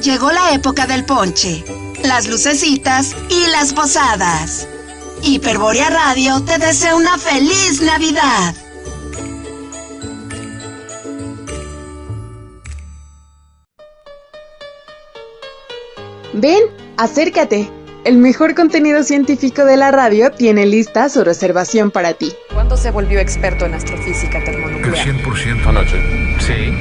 Llegó la época del ponche, las lucecitas y las posadas. Hiperborea Radio te desea una feliz Navidad. Ven, acércate. El mejor contenido científico de la radio tiene lista su reservación para ti. ¿Cuándo se volvió experto en astrofísica termonuclear? El 100% anoche. Sí.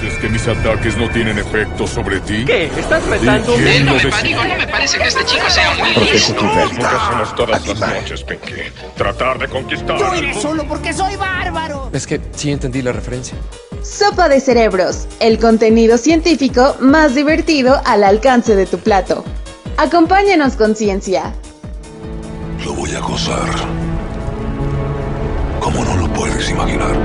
¿Dices que mis ataques no tienen efecto sobre ti? ¿Qué? ¿Estás retando? No me parece que este chico sea muy listo. Lo que hacemos todas las noches, Pinky. Tratar de conquistar. Yo iré solo porque soy bárbaro. Es que sí entendí la referencia. Sopa de Cerebros, el contenido científico más divertido al alcance de tu plato. Acompáñanos con ciencia. Lo voy a gozar. Como no lo puedes imaginar.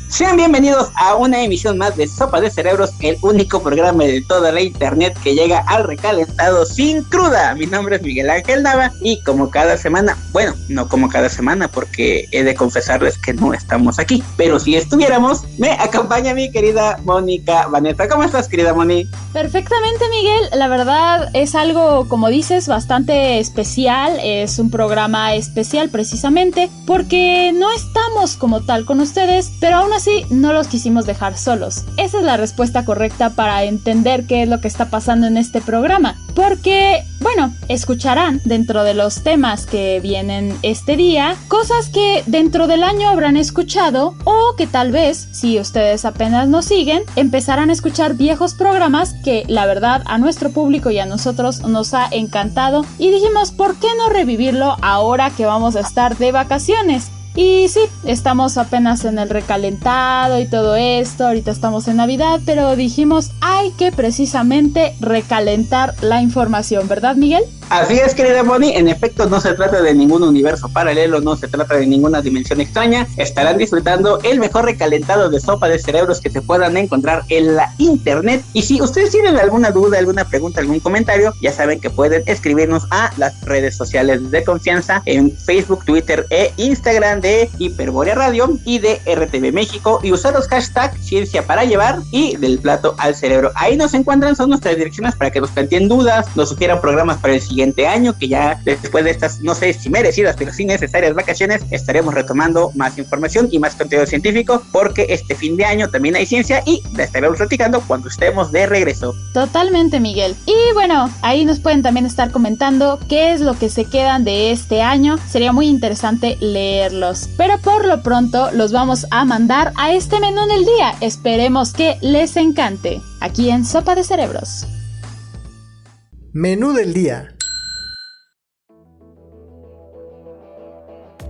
Sean bienvenidos a una emisión más de Sopa de Cerebros, el único programa de toda la internet que llega al recalentado sin cruda. Mi nombre es Miguel Ángel Nava y como cada semana, bueno, no como cada semana porque he de confesarles que no estamos aquí, pero si estuviéramos, me acompaña mi querida Mónica Vanessa. ¿Cómo estás, querida Moni? Perfectamente, Miguel. La verdad es algo, como dices, bastante especial. Es un programa especial precisamente porque no estamos como tal con ustedes, pero aún así no los quisimos dejar solos. Esa es la respuesta correcta para entender qué es lo que está pasando en este programa. Porque, bueno, escucharán dentro de los temas que vienen este día cosas que dentro del año habrán escuchado o que tal vez, si ustedes apenas nos siguen, empezarán a escuchar viejos programas que la verdad a nuestro público y a nosotros nos ha encantado y dijimos, ¿por qué no revivirlo ahora que vamos a estar de vacaciones? Y sí, estamos apenas en el recalentado y todo esto, ahorita estamos en Navidad, pero dijimos, hay que precisamente recalentar la información, ¿verdad, Miguel? Así es, querida Bonnie, en efecto no se trata de ningún universo paralelo, no se trata de ninguna dimensión extraña, estarán disfrutando el mejor recalentado de Sopa de Cerebros que se puedan encontrar en la internet. Y si ustedes tienen alguna duda, alguna pregunta, algún comentario, ya saben que pueden escribirnos a las redes sociales de confianza en Facebook, Twitter e Instagram de Hiperborea Radio y de RTV México y usar los hashtags Ciencia para Llevar y Del Plato al Cerebro. Ahí nos encuentran, son nuestras direcciones para que nos planteen dudas, nos sugieran programas para el siguiente año, que ya después de estas, no sé si merecidas, pero sí necesarias vacaciones, estaremos retomando más información y más contenido científico, porque este fin de año también hay ciencia y la estaremos platicando cuando estemos de regreso. Totalmente, Miguel. Y bueno, ahí nos pueden también estar comentando qué es lo que se quedan de este año. Sería muy interesante leerlos. Pero por lo pronto los vamos a mandar a este menú del día. Esperemos que les encante. Aquí en Sopa de Cerebros. Menú del día.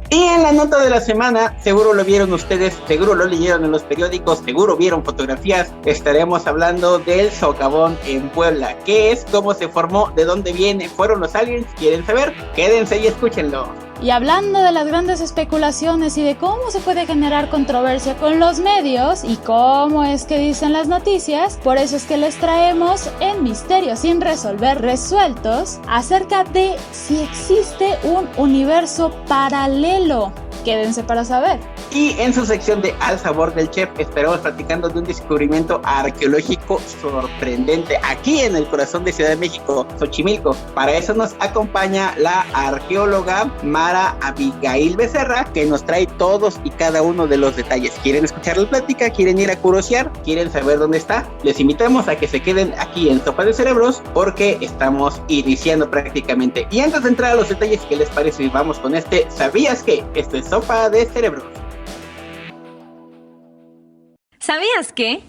Y en la nota de la semana, seguro lo vieron ustedes, seguro lo leyeron en los periódicos, seguro vieron fotografías, estaremos hablando del socavón en Puebla. ¿Qué es? ¿Cómo se formó? ¿De dónde viene? ¿Fueron los aliens? ¿Quieren saber? Quédense y escúchenlo. Y hablando de las grandes especulaciones y de cómo se puede generar controversia con los medios y cómo es que dicen las noticias, por eso es que les traemos en Misterios sin resolver resueltos acerca de si existe un universo paralelo. Quédense para saber. Y en su sección de Al Sabor del Chef estaremos platicando de un descubrimiento arqueológico sorprendente aquí en el corazón de Ciudad de México, Xochimilco. Para eso nos acompaña la arqueóloga Mara Abigail Becerra, que nos trae todos y cada uno de los detalles. ¿Quieren escuchar la plática? ¿Quieren ir a curiosear? ¿Quieren saber dónde está? Les invitamos a que se queden aquí en Sopa de Cerebros porque estamos iniciando prácticamente. Y antes de entrar a los detalles, ¿qué les parece? Vamos con este ¿Sabías qué? Esto es Sopa de Cerebros. ¿Sabías qué?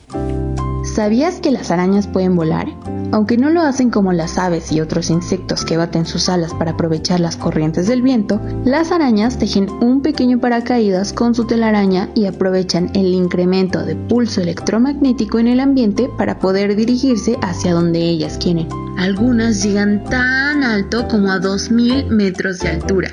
¿Sabías que las arañas pueden volar? Aunque no lo hacen como las aves y otros insectos que baten sus alas para aprovechar las corrientes del viento, las arañas tejen un pequeño paracaídas con su telaraña y aprovechan el incremento de pulso electromagnético en el ambiente para poder dirigirse hacia donde ellas quieren. Algunas llegan tan alto como a 2000 metros de altura.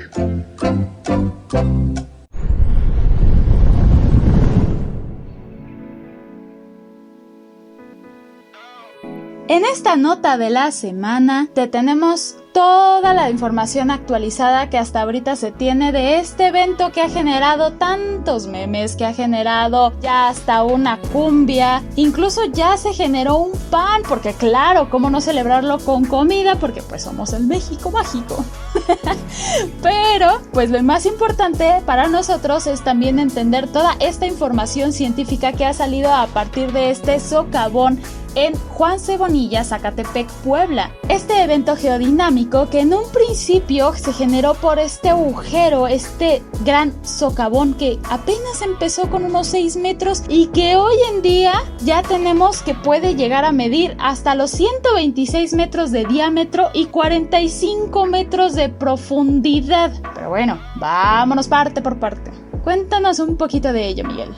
En esta nota de la semana te tenemos toda la información actualizada que hasta ahorita se tiene de este evento que ha generado tantos memes, que ha generado ya hasta una cumbia, incluso ya se generó un pan, porque claro, cómo no celebrarlo con comida, porque pues somos el México mágico. Pero pues lo más importante para nosotros es también entender toda esta información científica que ha salido a partir de este socavón en Juan C. Bonilla, Zacatepec, Puebla. Este evento geodinámico que en un principio se generó por este agujero, este gran socavón que apenas empezó con unos 6 metros y que hoy en día ya tenemos que puede llegar a medir hasta los 126 metros de diámetro y 45 metros de profundidad. Pero bueno, vámonos parte por parte. Cuéntanos un poquito de ello, Miguel.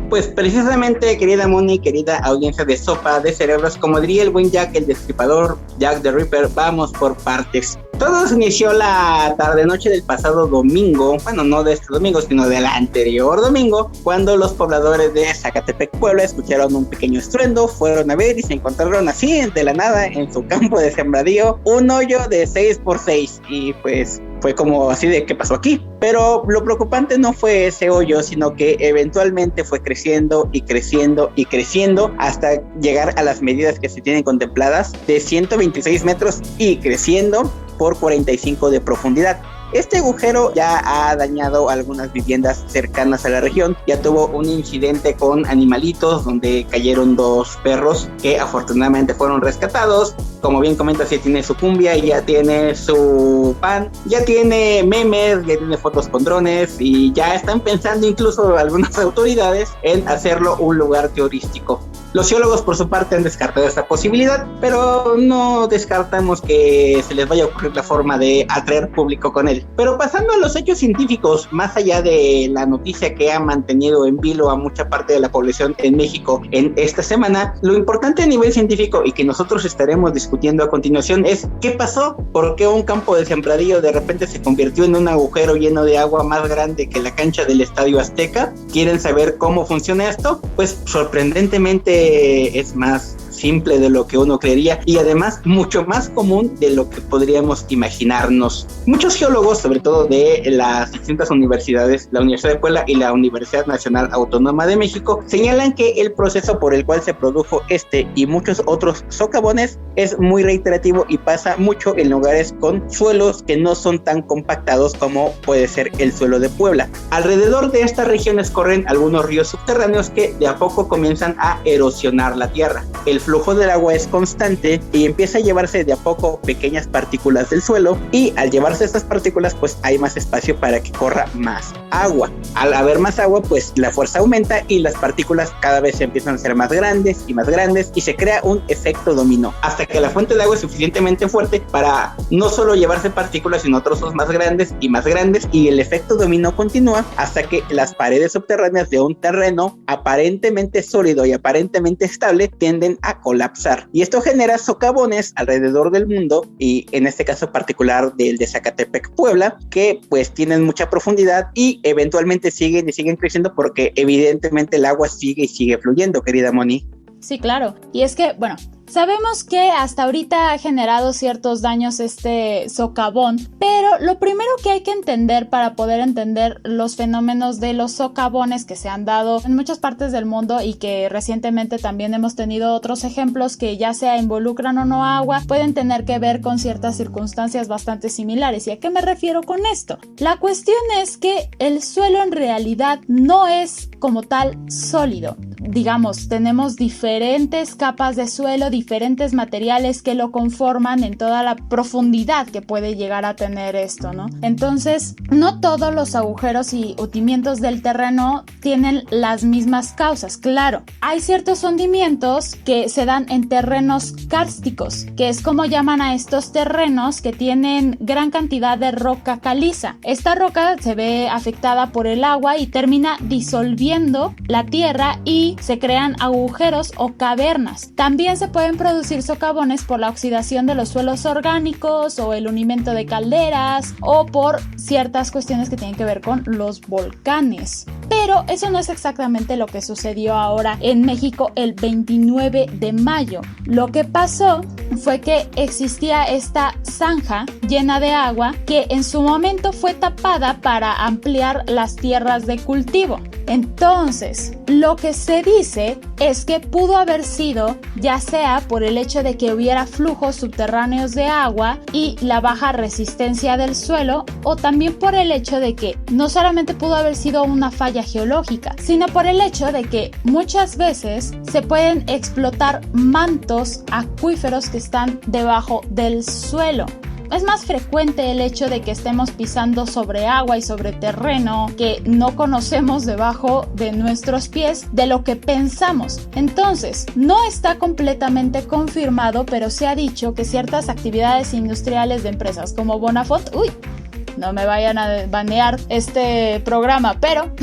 Pues precisamente, querida Moni, querida audiencia de Sopa de Cerebros, como diría el buen Jack el Destripador, Jack the Ripper, vamos por partes. Todo se inició la tarde-noche del pasado domingo, bueno, no de este domingo, sino del anterior domingo, cuando los pobladores de Zacatepec, Puebla, escucharon un pequeño estruendo, fueron a ver y se encontraron así, de la nada, en su campo de sembradío, un hoyo de 6x6, y pues fue como así de ¿qué pasó aquí? Pero lo preocupante no fue ese hoyo, sino que eventualmente fue creciendo y creciendo y creciendo hasta llegar a las medidas que se tienen contempladas de 126 metros y creciendo por 45 de profundidad. Este agujero ya ha dañado algunas viviendas cercanas a la región. Ya tuvo un incidente con animalitos donde cayeron 2 perros que afortunadamente fueron rescatados. Como bien comenta, ya tiene su cumbia, ya tiene su pan, ya tiene memes, ya tiene fotos con drones y ya están pensando incluso algunas autoridades en hacerlo un lugar turístico. Los geólogos por su parte han descartado esta posibilidad, pero no descartamos que se les vaya a ocurrir la forma de atraer público con él. Pero pasando a los hechos científicos, más allá de la noticia que ha mantenido en vilo a mucha parte de la población en México en esta semana, lo importante a nivel científico y que nosotros estaremos discutiendo a continuación es ¿qué pasó? ¿Por qué un campo de sembradío de repente se convirtió en un agujero lleno de agua más grande que la cancha del Estadio Azteca? ¿Quieren saber cómo funciona esto? Pues sorprendentemente es más simple de lo que uno creería y además mucho más común de lo que podríamos imaginarnos. Muchos geólogos, sobre todo de las distintas universidades, la Universidad de Puebla y la Universidad Nacional Autónoma de México, señalan que el proceso por el cual se produjo este y muchos otros socavones es muy reiterativo y pasa mucho en lugares con suelos que no son tan compactados como puede ser el suelo de Puebla. Alrededor de estas regiones corren algunos ríos subterráneos que de a poco comienzan a erosionar la tierra. El flujo del agua es constante y empieza a llevarse de a poco pequeñas partículas del suelo y al llevarse estas partículas pues hay más espacio para que corra más agua. Al haber más agua pues la fuerza aumenta y las partículas cada vez empiezan a ser más grandes y se crea un efecto dominó hasta que la fuente de agua es suficientemente fuerte para no solo llevarse partículas sino trozos más grandes y el efecto dominó continúa hasta que las paredes subterráneas de un terreno aparentemente sólido y aparentemente estable tienden a colapsar y esto genera socavones alrededor del mundo y en este caso particular del de Zacatepec, Puebla, que pues tienen mucha profundidad y eventualmente siguen creciendo porque evidentemente el agua sigue fluyendo, querida Moni. Sí, claro, y es que, bueno, sabemos que hasta ahorita ha generado ciertos daños este socavón, pero lo primero que hay que entender para poder entender los fenómenos de los socavones que se han dado en muchas partes del mundo y que recientemente también hemos tenido otros ejemplos que ya sea involucran o no agua, pueden tener que ver con ciertas circunstancias bastante similares. ¿Y a qué me refiero con esto? La cuestión es que el suelo en realidad no es como tal sólido. Digamos, tenemos diferentes capas de suelo, diferentes materiales que lo conforman en toda la profundidad que puede llegar a tener esto, ¿no? Entonces, no todos los agujeros y hundimientos del terreno tienen las mismas causas. Claro, hay ciertos hundimientos que se dan en terrenos kársticos, que es como llaman a estos terrenos que tienen gran cantidad de roca caliza. Esta roca se ve afectada por el agua y termina disolviendo removiendo la tierra y se crean agujeros o cavernas. También se pueden producir socavones por la oxidación de los suelos orgánicos o el hundimiento de calderas o por ciertas cuestiones que tienen que ver con los volcanes. Pero eso no es exactamente lo que sucedió ahora en México el 29 de mayo. Lo que pasó fue que existía esta zanja llena de agua que en su momento fue tapada para ampliar las tierras de cultivo. Entonces, lo que se dice es que pudo haber sido ya sea por el hecho de que hubiera flujos subterráneos de agua y la baja resistencia del suelo, o también por el hecho de que no solamente pudo haber sido una falla geológica, sino por el hecho de que muchas veces se pueden explotar mantos acuíferos que están debajo del suelo. Es más frecuente el hecho de que estemos pisando sobre agua y sobre terreno que no conocemos debajo de nuestros pies de lo que pensamos. Entonces, no está completamente confirmado, pero se ha dicho que ciertas actividades industriales de empresas como Bonafont, no me vayan a banear este programa, pero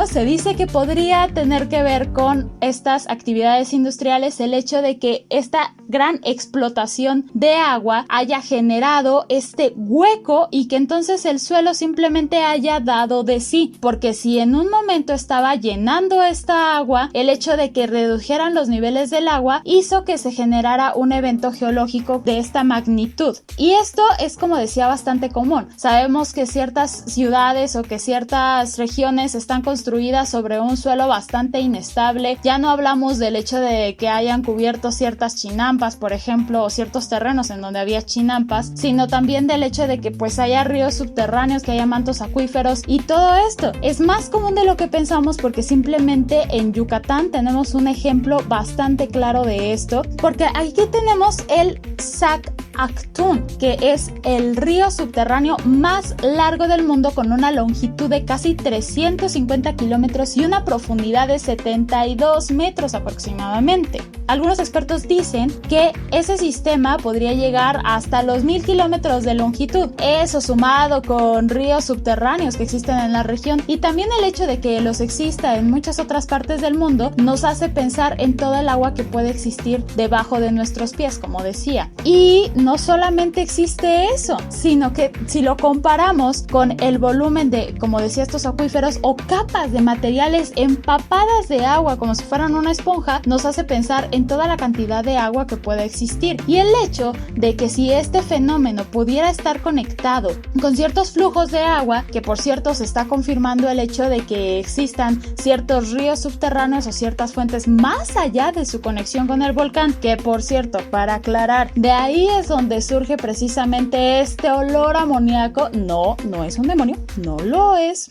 se dice que podría tener que ver con estas actividades industriales el hecho de que esta gran explotación de agua haya generado este hueco y que entonces el suelo simplemente haya dado de sí, porque si en un momento estaba llenando esta agua, el hecho de que redujeran los niveles del agua hizo que se generara un evento geológico de esta magnitud. Y esto es, como decía, bastante común. Sabemos que ciertas ciudades o que ciertas regiones están construidas sobre un suelo bastante inestable. Ya no hablamos del hecho de que hayan cubierto ciertas chinampas, por ejemplo, o ciertos terrenos en donde había chinampas, sino también del hecho de que pues haya ríos subterráneos, que haya mantos acuíferos, y todo esto es más común de lo que pensamos, porque simplemente en Yucatán tenemos un ejemplo bastante claro de esto, porque aquí tenemos el Sac-Actun, que es el río subterráneo más largo del mundo, con una longitud de casi 350 kilómetros y una profundidad de 72 metros aproximadamente. Algunos expertos dicen que ese sistema podría llegar hasta los 1000 kilómetros de longitud. Eso sumado con ríos subterráneos que existen en la región, y también el hecho de que los exista en muchas otras partes del mundo, nos hace pensar en toda el agua que puede existir debajo de nuestros pies, como decía. Y no solamente existe eso, sino que si lo comparamos con el volumen de, como decía, estos acuíferos o capas de materiales empapadas de agua como si fueran una esponja, nos hace pensar en toda la cantidad de agua que puede existir. Y el hecho de que si este fenómeno pudiera estar conectado con ciertos flujos de agua, que por cierto se está confirmando el hecho de que existan ciertos ríos subterráneos o ciertas fuentes más allá de su conexión con el volcán, que por cierto, para aclarar, de ahí es donde surge precisamente este olor amoníaco. No es un demonio, no lo es.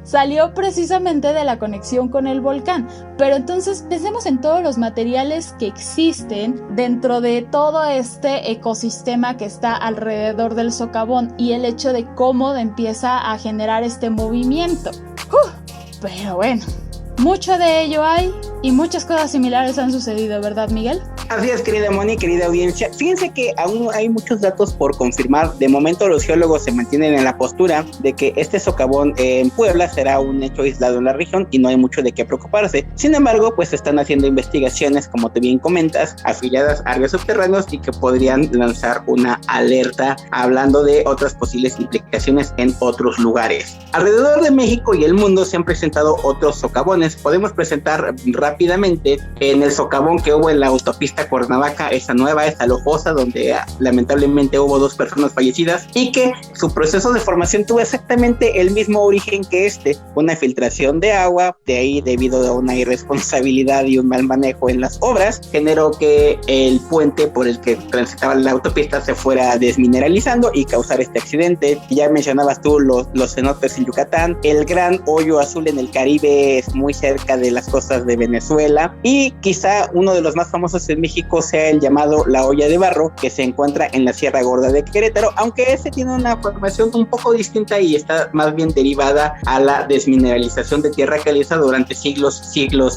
Salió precisamente de la conexión con el volcán. Pero entonces pensemos en todos los materiales que existen dentro de todo este ecosistema que está alrededor del socavón, y el hecho de cómo empieza a generar este movimiento. Pero bueno, mucho de ello hay, y muchas cosas similares han sucedido, ¿verdad, Miguel? Así es, querida Moni, querida audiencia. Fíjense que aún hay muchos datos por confirmar. De momento los geólogos se mantienen en la postura de que este socavón en Puebla será un hecho aislado en la región y no hay mucho de qué preocuparse. Sin embargo, pues están haciendo investigaciones, como te bien comentas, afiliadas a ríos subterráneos, y que podrían lanzar una alerta hablando de otras posibles implicaciones en otros lugares. Alrededor de México y el mundo se han presentado otros socavones. Podemos presentar rápidamente en el socavón que hubo en la autopista Cuernavaca, esa nueva, esa lujosa, donde lamentablemente hubo 2 personas fallecidas, y que su proceso de formación tuvo exactamente el mismo origen que una filtración de agua. De ahí, debido a una irresponsabilidad y un mal manejo en las obras, generó que el puente por el que transitaba la autopista se fuera desmineralizando y causar este accidente. Ya mencionabas tú los cenotes en Yucatán, el gran hoyo azul en el Caribe es muy cerca de las costas de Venezuela, y quizá uno de los más famosos en México sea el llamado La Olla de Barro, que se encuentra en la Sierra Gorda de Querétaro, aunque ese tiene una formación un poco distinta y está más bien derivada a la desmineralización de tierra caliza durante siglos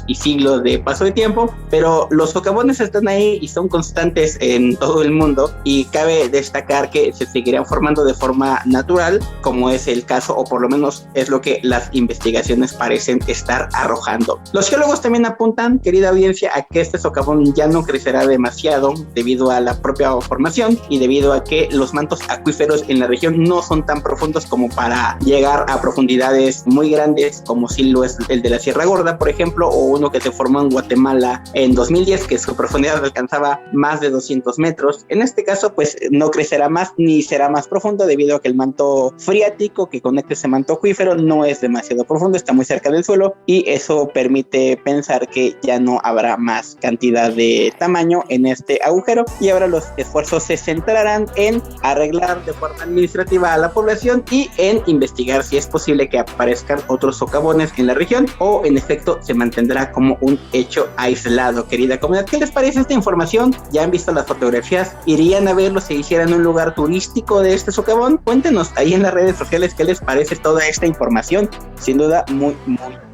y siglos de paso de tiempo, pero los socavones están ahí y son constantes en todo el mundo, y cabe destacar que se seguirán formando de forma natural, como es el caso, o por lo menos es lo que las investigaciones parecen estar arrojando. Los geólogos también apuntan, querida audiencia, a que este socavón ya no crecerá demasiado debido a la propia formación y debido a que los mantos acuíferos en la región no son tan profundos como para llegar a profundidades muy grandes, como si lo es el de la Sierra Gorda, por ejemplo, o uno que se formó en Guatemala en 2010, que su profundidad alcanzaba más de 200 metros. En este caso, pues no crecerá más ni será más profundo debido a que el manto freático que conecta ese manto acuífero no es demasiado profundo, está muy cerca del suelo, y eso permite pensar que ya no habrá más cantidad de tamaño en este agujero, y ahora los esfuerzos se centrarán en arreglar de forma administrativa a la población y en investigar si es posible que aparezcan otros socavones en la región, o en efecto se mantendrá como un hecho aislado. Querida comunidad, ¿qué les parece esta información? ¿Ya han visto las fotografías? ¿Irían a verlo si hicieran un lugar turístico de este socavón? Cuéntenos ahí en las redes sociales qué les parece toda esta información. Sin duda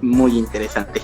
muy interesante.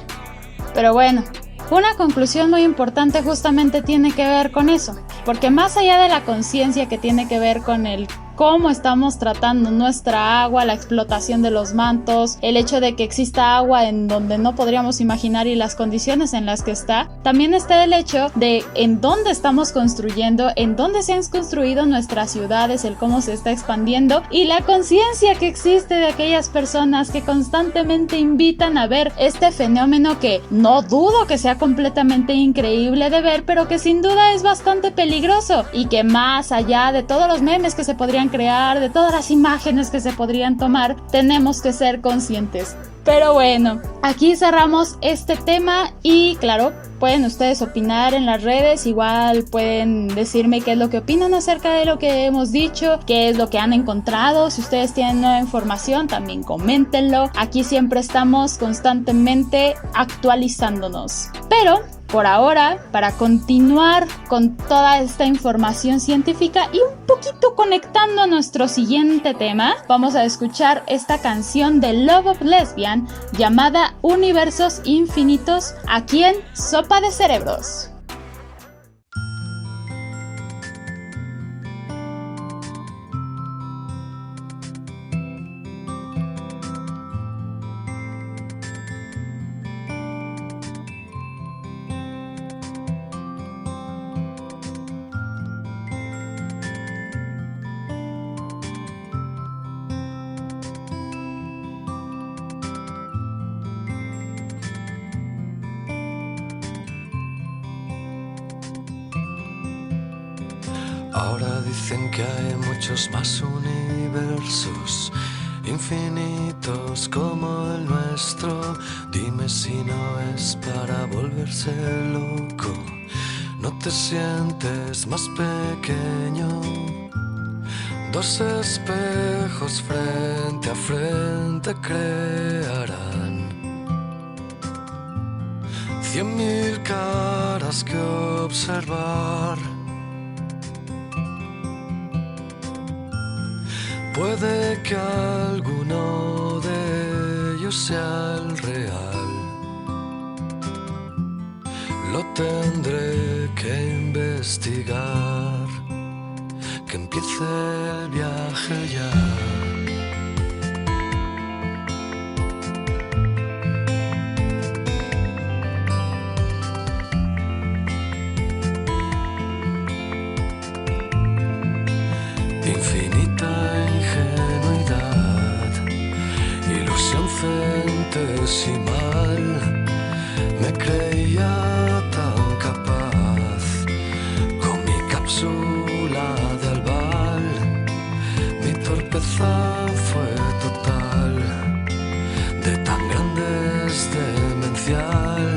Pero bueno, una conclusión muy importante justamente tiene que ver con eso, porque más allá de la conciencia que tiene que ver con el cómo estamos tratando nuestra agua, la explotación de los mantos, el hecho de que exista agua en donde no podríamos imaginar y las condiciones en las que está, también está el hecho de en dónde estamos construyendo, en dónde se han construido nuestras ciudades, el cómo se está expandiendo y la conciencia que existe de aquellas personas que constantemente invitan a ver este fenómeno que no dudo que sea completamente increíble de ver, pero que sin duda es bastante peligroso y que más allá de todos los memes que se podrían crear, de todas las imágenes que se podrían tomar, tenemos que ser conscientes. Pero bueno, aquí cerramos este tema y claro, pueden ustedes opinar en las redes, igual pueden decirme qué es lo que opinan acerca de lo que hemos dicho, qué es lo que han encontrado, si ustedes tienen nueva información también coméntenlo, aquí siempre estamos constantemente actualizándonos. Pero por ahora, para continuar con toda esta información científica y un poquito conectando a nuestro siguiente tema, vamos a escuchar esta canción de Love of Lesbian llamada Universos Infinitos aquí en Sopa de Cerebros. Ahora dicen que hay muchos más universos infinitos como el nuestro. Dime si no es para volverse loco. No te sientes más pequeño. Dos espejos frente a frente crearán 100.000 caras que observar. Puede que alguno de ellos sea el real. Lo tendré que investigar. Que empiece el viaje ya. Centesimal, me creía tan capaz con mi cápsula de albal. Mi torpeza fue total, de tan grande es demencial.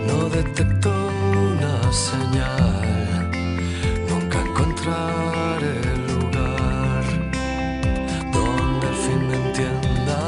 No detecto una señal, nunca encontraré el lugar donde al fin me entienda.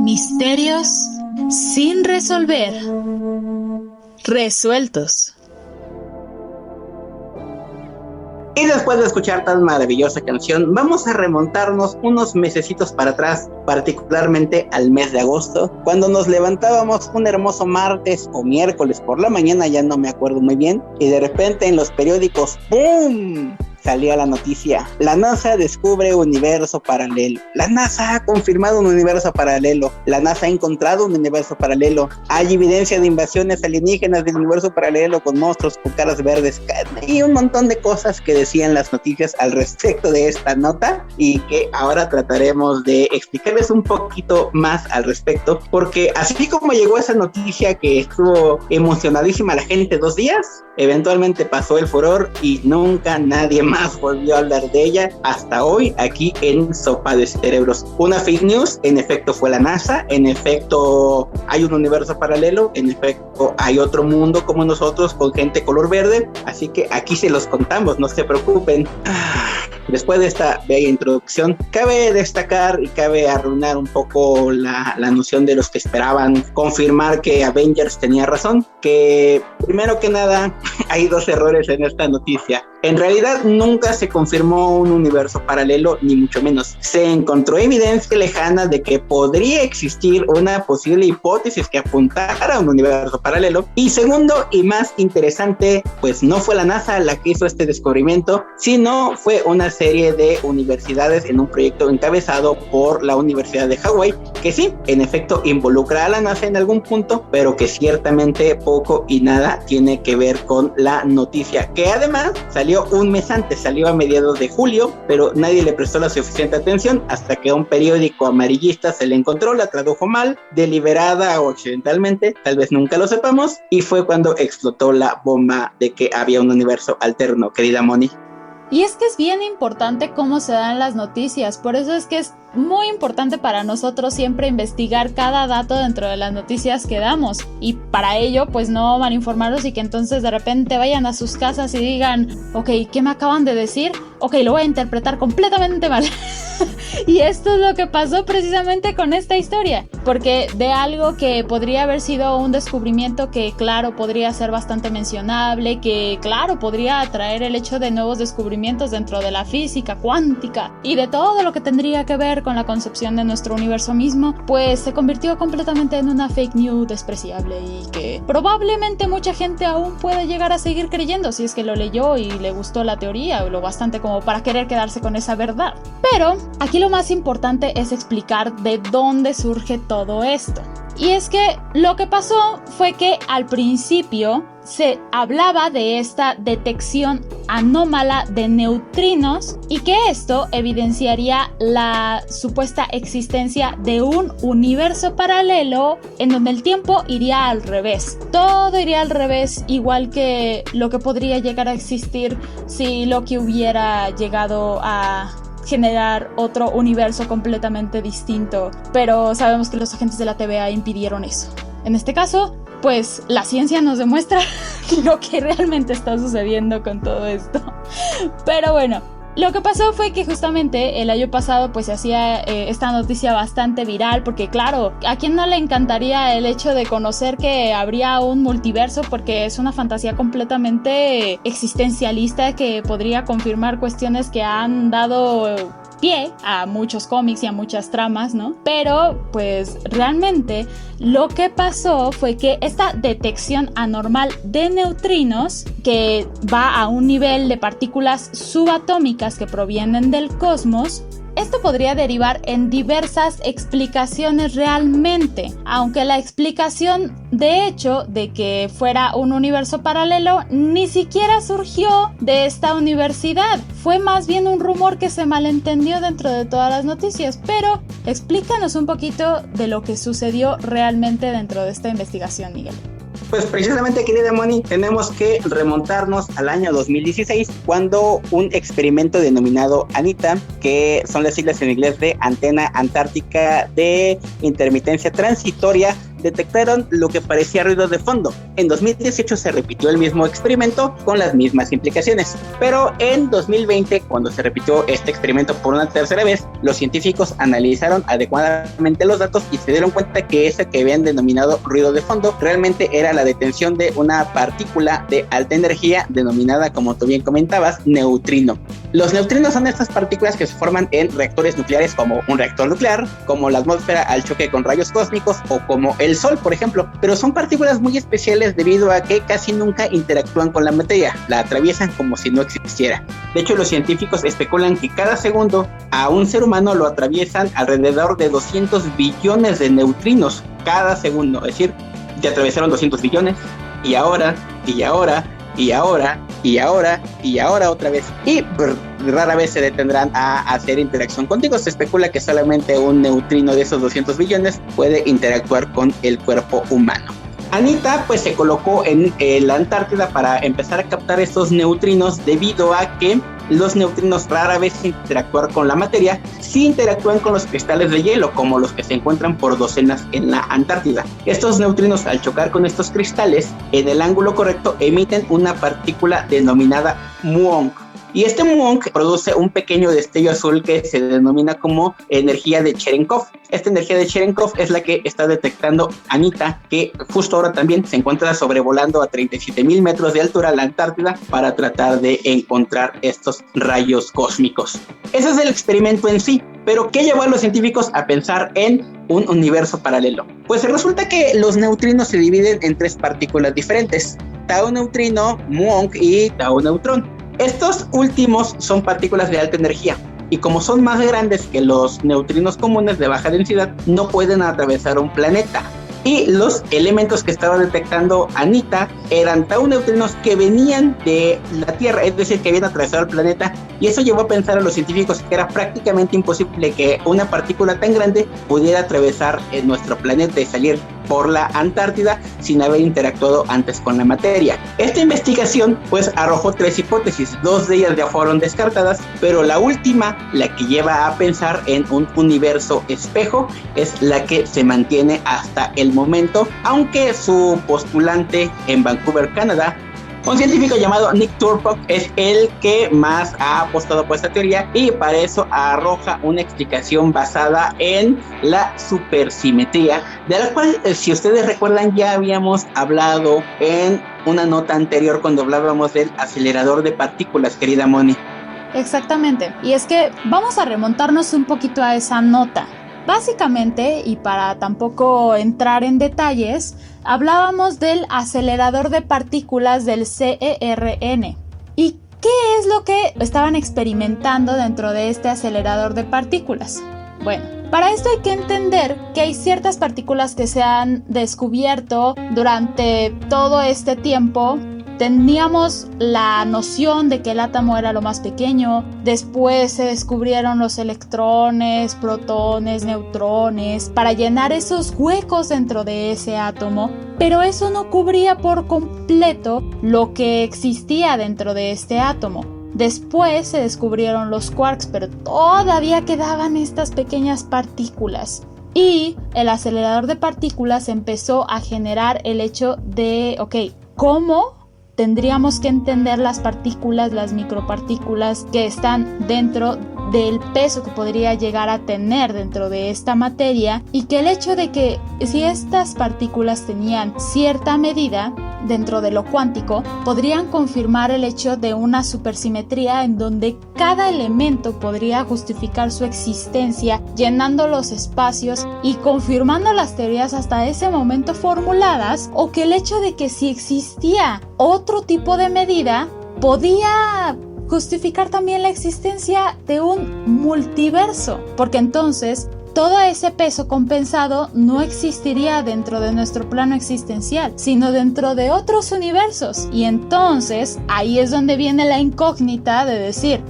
Misterios sin resolver. Resueltos. Y después de escuchar tan maravillosa canción, vamos a remontarnos unos mesecitos para atrás, particularmente al mes de agosto, cuando nos levantábamos un hermoso martes o miércoles por la mañana, ya no me acuerdo muy bien, y de repente en los periódicos, ¡pum!, salía la noticia: la NASA descubre universo paralelo. La NASA ha confirmado un universo paralelo. La NASA ha encontrado un universo paralelo. Hay evidencia de invasiones alienígenas del universo paralelo con monstruos con caras verdes y un montón de cosas que decían las noticias al respecto de esta nota, y que ahora trataremos de explicarles un poquito más al respecto, porque así como llegó esa noticia que estuvo emocionadísima la gente 2 días, eventualmente pasó el furor y nunca nadie más volvió a hablar de ella hasta hoy aquí en Sopa de Cerebros. Una fake news, en efecto fue la NASA, en efecto hay un universo paralelo, en efecto hay otro mundo como nosotros con gente color verde, así que aquí se los contamos, no se preocupen. Después de esta bella introducción, cabe destacar y cabe arruinar un poco la noción de los que esperaban confirmar que Avengers tenía razón, que primero que nada hay 2 errores en esta noticia. En realidad nunca se confirmó un universo paralelo, ni mucho menos. Se encontró evidencia lejana de que podría existir una posible hipótesis que apuntara a un universo paralelo. Y segundo y más interesante, pues no fue la NASA la que hizo este descubrimiento, sino fue una serie de universidades en un proyecto encabezado por la Universidad de Hawái, que sí, en efecto involucra a la NASA en algún punto, pero que ciertamente poco y nada tiene que ver con la noticia, que además salió un mes antes, salió a mediados de julio, pero nadie le prestó la suficiente atención hasta que a un periódico amarillista se le encontró, la tradujo mal, deliberada o accidentalmente, tal vez nunca lo sepamos, y fue cuando explotó la bomba de que había un universo alterno, querida Moni. Y es que es bien importante cómo se dan las noticias, por eso es que es muy importante para nosotros siempre investigar cada dato dentro de las noticias que damos, y para ello pues no van a informarlos y que entonces de repente vayan a sus casas y digan: ok, ¿qué me acaban de decir? Ok, lo voy a interpretar completamente mal. Y esto es lo que pasó precisamente con esta historia, porque de algo que podría haber sido un descubrimiento que claro podría ser bastante mencionable, que claro podría atraer el hecho de nuevos descubrimientos dentro de la física cuántica y de todo lo que tendría que ver con la concepción de nuestro universo mismo, pues se convirtió completamente en una fake news despreciable y que probablemente mucha gente aún puede llegar a seguir creyendo si es que lo leyó y le gustó la teoría o lo bastante como para querer quedarse con esa verdad. Pero aquí lo más importante es explicar de dónde surge todo esto. Y es que lo que pasó fue que al principio se hablaba de esta detección anómala de neutrinos y que esto evidenciaría la supuesta existencia de un universo paralelo en donde el tiempo iría al revés. Todo iría al revés, igual que lo que podría llegar a existir si Loki hubiera llegado a generar otro universo completamente distinto, pero sabemos que los agentes de la TVA impidieron eso. En este caso, pues la ciencia nos demuestra lo que realmente está sucediendo con todo esto. Pero bueno, lo que pasó fue que justamente el año pasado pues se hacía esta noticia bastante viral, porque claro, ¿a quién no le encantaría el hecho de conocer que habría un multiverso? Porque es una fantasía completamente existencialista que podría confirmar cuestiones que han dado pie a muchos cómics y a muchas tramas, ¿no? Pero pues realmente lo que pasó fue que esta detección anormal de neutrinos, que va a un nivel de partículas subatómicas que provienen del cosmos, esto podría derivar en diversas explicaciones realmente, aunque la explicación de hecho de que fuera un universo paralelo ni siquiera surgió de esta universidad, fue más bien un rumor que se malentendió dentro de todas las noticias. Pero explícanos un poquito de lo que sucedió realmente dentro de esta investigación, Miguel. Pues precisamente, querida Moni, tenemos que remontarnos al año 2016, cuando un experimento denominado ANITA, que son las siglas en inglés de Antena Antártica de Intermitencia Transitoria, detectaron lo que parecía ruido de fondo. En 2018 se repitió el mismo experimento con las mismas implicaciones, pero en 2020, cuando se repitió este experimento por una tercera vez, los científicos analizaron adecuadamente los datos y se dieron cuenta que ese que habían denominado ruido de fondo realmente era la detención de una partícula de alta energía denominada, como tú bien comentabas, neutrino. Los neutrinos son estas partículas que se forman en reactores nucleares, como un reactor nuclear, como la atmósfera al choque con rayos cósmicos o como el Sol, por ejemplo, pero son partículas muy especiales debido a que casi nunca interactúan con la materia, la atraviesan como si no existiera. De hecho, los científicos especulan que cada segundo a un ser humano lo atraviesan alrededor de 200 billones de neutrinos cada segundo, es decir, ya atravesaron 200 billones y ahora otra vez, y rara vez se detendrán a hacer interacción contigo. Se especula que solamente un neutrino de esos 200 billones puede interactuar con el cuerpo humano. Anita pues se colocó en la Antártida para empezar a captar estos neutrinos, debido a que los neutrinos rara vez interactúan con la materia, sí interactúan con los cristales de hielo, como los que se encuentran por docenas en la Antártida. Estos neutrinos, al chocar con estos cristales en el ángulo correcto, emiten una partícula denominada muón. Y este muón produce un pequeño destello azul que se denomina como energía de Cherenkov. Esta energía de Cherenkov es la que está detectando Anita, que justo ahora también se encuentra sobrevolando a 37,000 metros de altura la Antártida para tratar de encontrar estos rayos cósmicos. Ese es el experimento en sí, pero ¿qué llevó a los científicos a pensar en un universo paralelo? Pues resulta que los neutrinos se dividen en tres partículas diferentes: tau neutrino, muón y tau neutrón. Estos últimos son partículas de alta energía y como son más grandes que los neutrinos comunes de baja densidad, no pueden atravesar un planeta. Y los elementos que estaba detectando Anita eran tau neutrinos que venían de la Tierra, es decir, que habían atravesado el planeta, y eso llevó a pensar a los científicos que era prácticamente imposible que una partícula tan grande pudiera atravesar nuestro planeta y salir por la Antártida sin haber interactuado antes con la materia. Esta investigación pues arrojó tres hipótesis, dos de ellas ya fueron descartadas, pero la última, la que lleva a pensar en un universo espejo, es la que se mantiene hasta el momento, aunque su postulante en Vancouver, Canadá, un científico llamado Nick Turcotte, es el que más ha apostado por esta teoría, y para eso arroja una explicación basada en la supersimetría, de la cual, si ustedes recuerdan, ya habíamos hablado en una nota anterior cuando hablábamos del acelerador de partículas, querida Moni. Exactamente, y es que vamos a remontarnos un poquito a esa nota. Básicamente, y para tampoco entrar en detalles, hablábamos del acelerador de partículas del CERN. ¿Y qué es lo que estaban experimentando dentro de este acelerador de partículas? Bueno, para esto hay que entender que hay ciertas partículas que se han descubierto durante todo este tiempo. Teníamos la noción de que el átomo era lo más pequeño, después se descubrieron los electrones, protones, neutrones, para llenar esos huecos dentro de ese átomo, pero eso no cubría por completo lo que existía dentro de este átomo. Después se descubrieron los quarks, pero todavía quedaban estas pequeñas partículas. Y el acelerador de partículas empezó a generar el hecho de, ¿cómo tendríamos que entender las partículas, las micropartículas que están dentro del peso que podría llegar a tener dentro de esta materia? Y que el hecho de que si estas partículas tenían cierta medida dentro de lo cuántico, podrían confirmar el hecho de una supersimetría en donde cada elemento podría justificar su existencia, llenando los espacios y confirmando las teorías hasta ese momento formuladas, o que el hecho de que si existía otro tipo de medida podía justificar también la existencia de un multiverso, porque entonces todo ese peso compensado no existiría dentro de nuestro plano existencial, sino dentro de otros universos. Y entonces ahí es donde viene la incógnita de decir,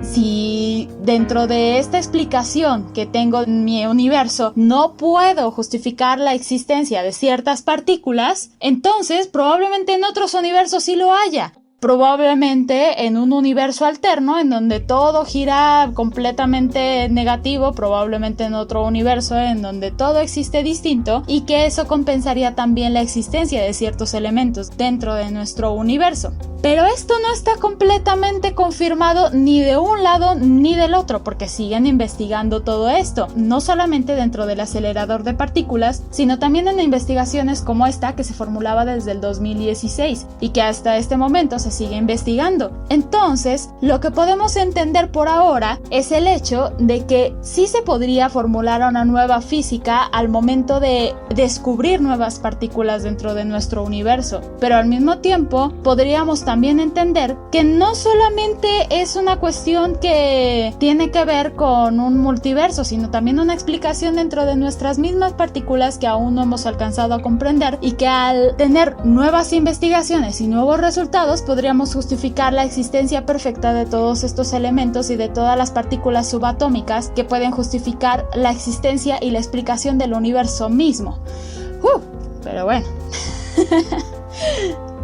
si dentro de esta explicación que tengo en mi universo no puedo justificar la existencia de ciertas partículas, entonces probablemente en otros universos sí lo haya. probablemente en un universo alterno en donde todo gira completamente negativo, probablemente en otro universo en donde todo existe distinto y que eso compensaría también la existencia de ciertos elementos dentro de nuestro universo. Pero esto no está completamente confirmado ni de un lado ni del otro, porque siguen investigando todo esto, no solamente dentro del acelerador de partículas, sino también en investigaciones como esta que se formulaba desde el 2016 y que hasta este momento se sigue investigando. Entonces, lo que podemos entender por ahora es el hecho de que sí se podría formular una nueva física al momento de descubrir nuevas partículas dentro de nuestro universo, pero al mismo tiempo podríamos también entender que no solamente es una cuestión que tiene que ver con un multiverso, sino también una explicación dentro de nuestras mismas partículas que aún no hemos alcanzado a comprender y que al tener nuevas investigaciones y nuevos resultados podríamos justificar la existencia perfecta de todos estos elementos y de todas las partículas subatómicas que pueden justificar la existencia y la explicación del universo mismo. Pero bueno.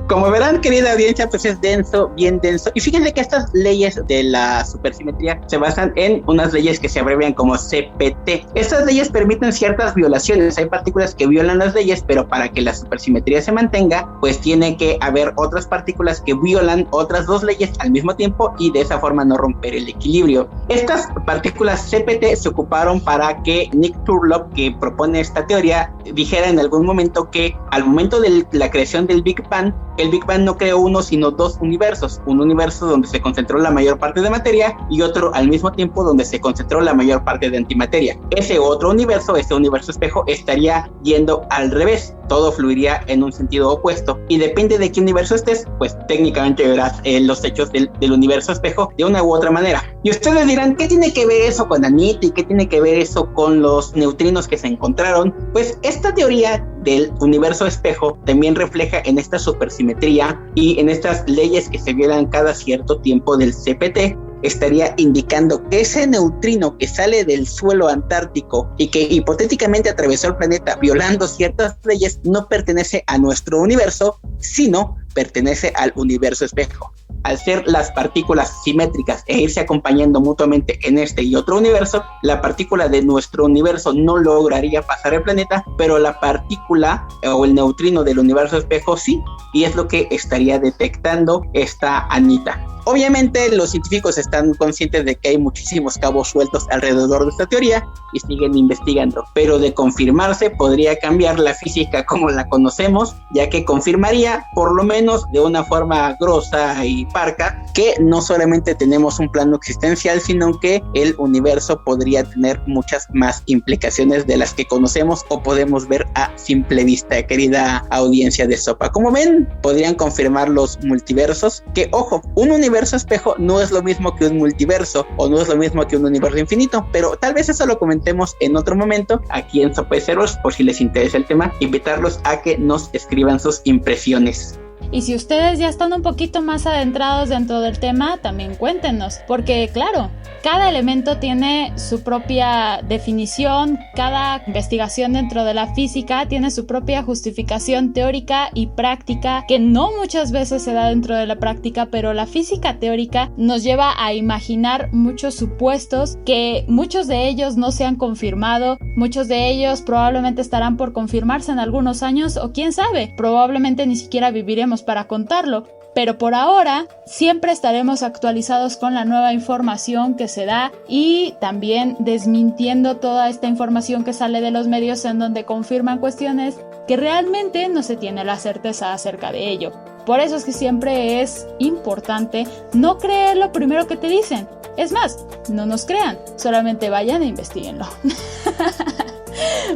Como verán, querida audiencia, pues es denso, bien denso. Y fíjense que estas leyes de la supersimetría se basan en unas leyes que se abrevian como CPT. Estas leyes permiten ciertas violaciones. Hay partículas que violan las leyes, pero para que la supersimetría se mantenga, pues tiene que haber otras partículas que violan otras dos leyes al mismo tiempo y de esa forma no romper el equilibrio. Estas partículas CPT se ocuparon para que Nick Turlock, que propone esta teoría, dijera en algún momento que al momento de la creación del Big Bang, el Big Bang no creó uno sino dos universos, un universo donde se concentró la mayor parte de materia y otro al mismo tiempo donde se concentró la mayor parte de antimateria. Ese otro universo, ese universo espejo, estaría yendo al revés, todo fluiría en un sentido opuesto y depende de qué universo estés, pues técnicamente verás los hechos del universo espejo de una u otra manera. Y ustedes dirán, ¿qué tiene que ver eso con Anita y qué tiene que ver eso con los neutrinos que se encontraron? Pues esta teoría del universo espejo también refleja en esta supersimetría y en estas leyes que se violan cada cierto tiempo del CPT, estaría indicando que ese neutrino que sale del suelo antártico y que hipotéticamente atravesó el planeta violando ciertas leyes no pertenece a nuestro universo, sino pertenece al universo espejo. Al ser las partículas simétricas e irse acompañando mutuamente en este y otro universo, la partícula de nuestro universo no lograría pasar el planeta, pero la partícula o el neutrino del universo espejo sí, y es lo que estaría detectando esta Anita. Obviamente los científicos están conscientes de que hay muchísimos cabos sueltos alrededor de esta teoría y siguen investigando, pero de confirmarse podría cambiar la física como la conocemos, ya que confirmaría, por lo menos de una forma grosa y parca, que no solamente tenemos un plano existencial, sino que el universo podría tener muchas más implicaciones de las que conocemos o podemos ver a simple vista, querida audiencia de Sopa. Como ven, podrían confirmar los multiversos, que ojo, un universo espejo no es lo mismo que un multiverso o no es lo mismo que un universo infinito, pero tal vez eso lo comentemos en otro momento aquí en Sopa de Cerebros, por si les interesa el tema, invitarlos a que nos escriban sus impresiones. Y si ustedes ya están un poquito más adentrados dentro del tema, también cuéntenos, porque claro, cada elemento tiene su propia definición, cada investigación dentro de la física tiene su propia justificación teórica y práctica, que no muchas veces se da dentro de la práctica, pero la física teórica nos lleva a imaginar muchos supuestos que muchos de ellos no se han confirmado, muchos de ellos probablemente estarán por confirmarse en algunos años o quién sabe, probablemente ni siquiera viviremos para contarlo, pero por ahora siempre estaremos actualizados con la nueva información que se da y también desmintiendo toda esta información que sale de los medios en donde confirman cuestiones que realmente no se tiene la certeza acerca de ello. Por eso es que siempre es importante no creer lo primero que te dicen. Es más, no nos crean, solamente vayan e investiguenlo.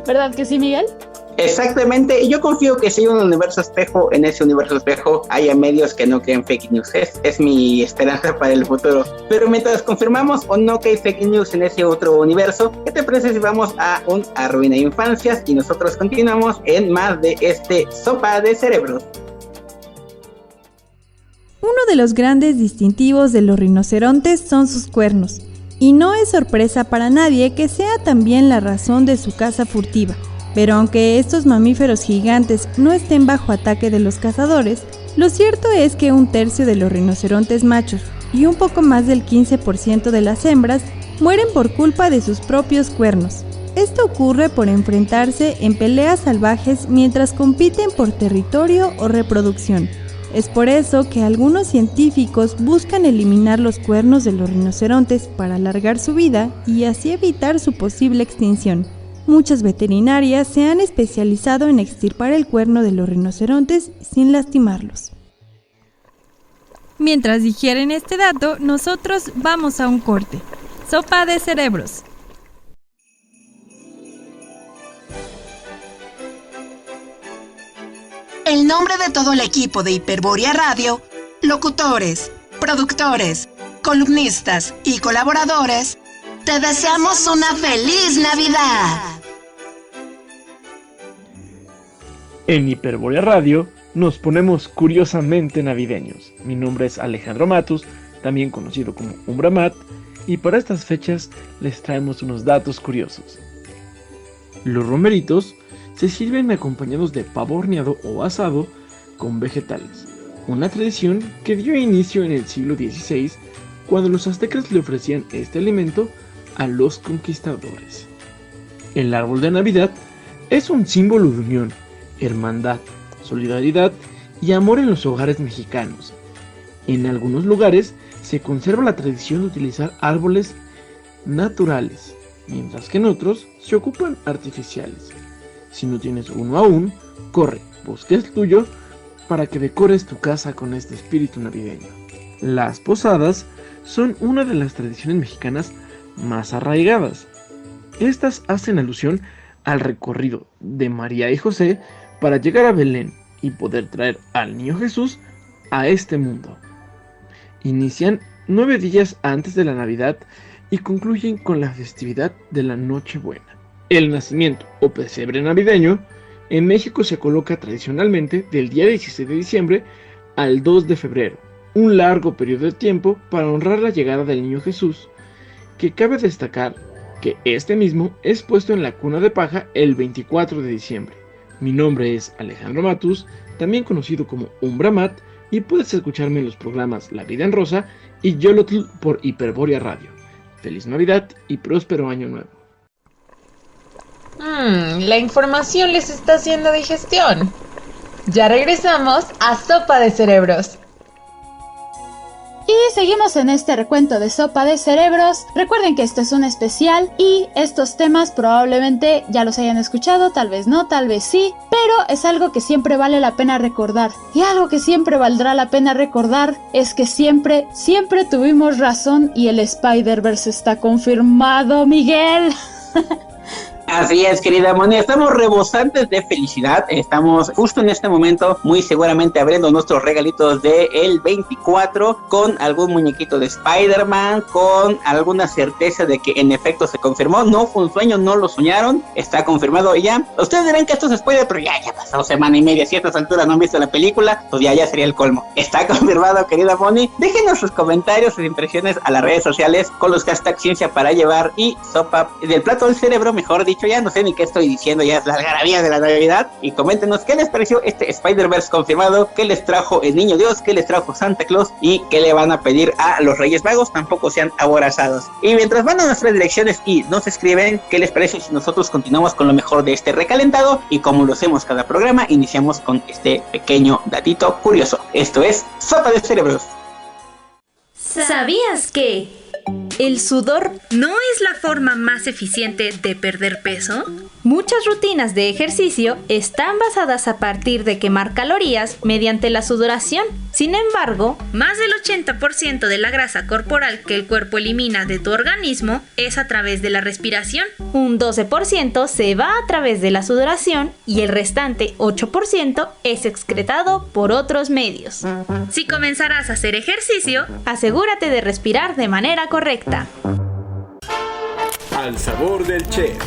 ¿Verdad que sí, Miguel? Exactamente, y yo confío que si hay un universo espejo, en ese universo espejo haya medios que no creen fake news. Es mi esperanza para el futuro. Pero mientras confirmamos o no que hay fake news en ese otro universo, ¿qué te parece si vamos a un Arruina Infancias y nosotros continuamos en más de este Sopa de Cerebros? Uno de los grandes distintivos de los rinocerontes son sus cuernos, y no es sorpresa para nadie que sea también la razón de su caza furtiva. Pero aunque estos mamíferos gigantes no estén bajo ataque de los cazadores, Lo cierto es que 1/3 de los rinocerontes machos y un poco más del 15% de las hembras mueren por culpa de sus propios cuernos. Esto ocurre por enfrentarse en peleas salvajes mientras compiten por territorio o reproducción. Es por eso que algunos científicos buscan eliminar los cuernos de los rinocerontes para alargar su vida y así evitar su posible extinción. Muchas veterinarias se han especializado en extirpar el cuerno de los rinocerontes sin lastimarlos. Mientras digieren este dato, nosotros vamos a un corte. Sopa de cerebros. En nombre de todo el equipo de Hiperborea Radio, locutores, productores, columnistas y colaboradores, te deseamos una feliz Navidad. En Hiperborea Radio nos ponemos curiosamente navideños. Mi nombre es Alejandro Matus, también conocido como Umbramat, y para estas fechas les traemos unos datos curiosos. Los romeritos se sirven acompañados de pavo horneado o asado con vegetales, una tradición que dio inicio en el siglo XVI, cuando los aztecas le ofrecían este alimento a los conquistadores. El árbol de Navidad es un símbolo de unión, hermandad, solidaridad y amor en los hogares mexicanos. En algunos lugares se conserva la tradición de utilizar árboles naturales, mientras que en otros se ocupan artificiales. Si no tienes uno aún, corre, busca el tuyo para que decores tu casa con este espíritu navideño. Las posadas son una de las tradiciones mexicanas más arraigadas. Estas hacen alusión al recorrido de María y José para llegar a Belén y poder traer al niño Jesús a este mundo. Inician 9 días antes de la Navidad y concluyen con la festividad de la Nochebuena. El nacimiento o pesebre navideño en México se coloca tradicionalmente del día 16 de diciembre al 2 de febrero, un largo periodo de tiempo para honrar la llegada del niño Jesús, que cabe destacar que este mismo es puesto en la cuna de paja el 24 de diciembre. Mi nombre es Alejandro Matus, también conocido como Umbramat, y puedes escucharme en los programas La Vida en Rosa y Yolotl por Hiperborea Radio. Feliz Navidad y próspero Año Nuevo. La información les está haciendo digestión. Ya regresamos a Sopa de Cerebros. Y seguimos en este recuento de Sopa de Cerebros. Recuerden que esto es un especial y estos temas probablemente ya los hayan escuchado, tal vez no, tal vez sí, pero es algo que siempre vale la pena recordar. Y algo que siempre valdrá la pena recordar es que siempre tuvimos razón y el Spider-Verse está confirmado, Miguel. Así es, querida Moni, estamos rebosantes de felicidad, estamos justo en este momento muy seguramente abriendo nuestros regalitos del 24 con algún muñequito de Spider-Man, con alguna certeza de que en efecto se confirmó, no fue un sueño, no lo soñaron, está confirmado ya. Ustedes dirán que esto es spoiler, pero ya pasó semana y media, si a estas alturas no han visto la película, pues ya sería el colmo. Está confirmado, querida Moni, déjenos sus comentarios, sus impresiones a las redes sociales con los hashtags Ciencia para Llevar y Sopa del Plato del Cerebro, mejor dicho. Ya no sé ni qué estoy diciendo, ya es la algarabía de la Navidad. Y coméntenos qué les pareció este Spider-Verse confirmado, qué les trajo el Niño Dios, qué les trajo Santa Claus y qué le van a pedir a los Reyes Magos. Tampoco sean aborazados. Y mientras van a nuestras direcciones y nos escriben, qué les parece si nosotros continuamos con lo mejor de este recalentado. Y como lo hacemos cada programa, iniciamos con este pequeño datito curioso. Esto es Sopa de Cerebros. ¿Sabías que el sudor no es la forma más eficiente de perder peso? Muchas rutinas de ejercicio están basadas a partir de quemar calorías mediante la sudoración. Sin embargo, más del 80% de la grasa corporal que el cuerpo elimina de tu organismo es a través de la respiración. Un 12% se va a través de la sudoración y el restante 8% es excretado por otros medios. Si comenzarás a hacer ejercicio, asegúrate de respirar de manera correcta. Al sabor del chef.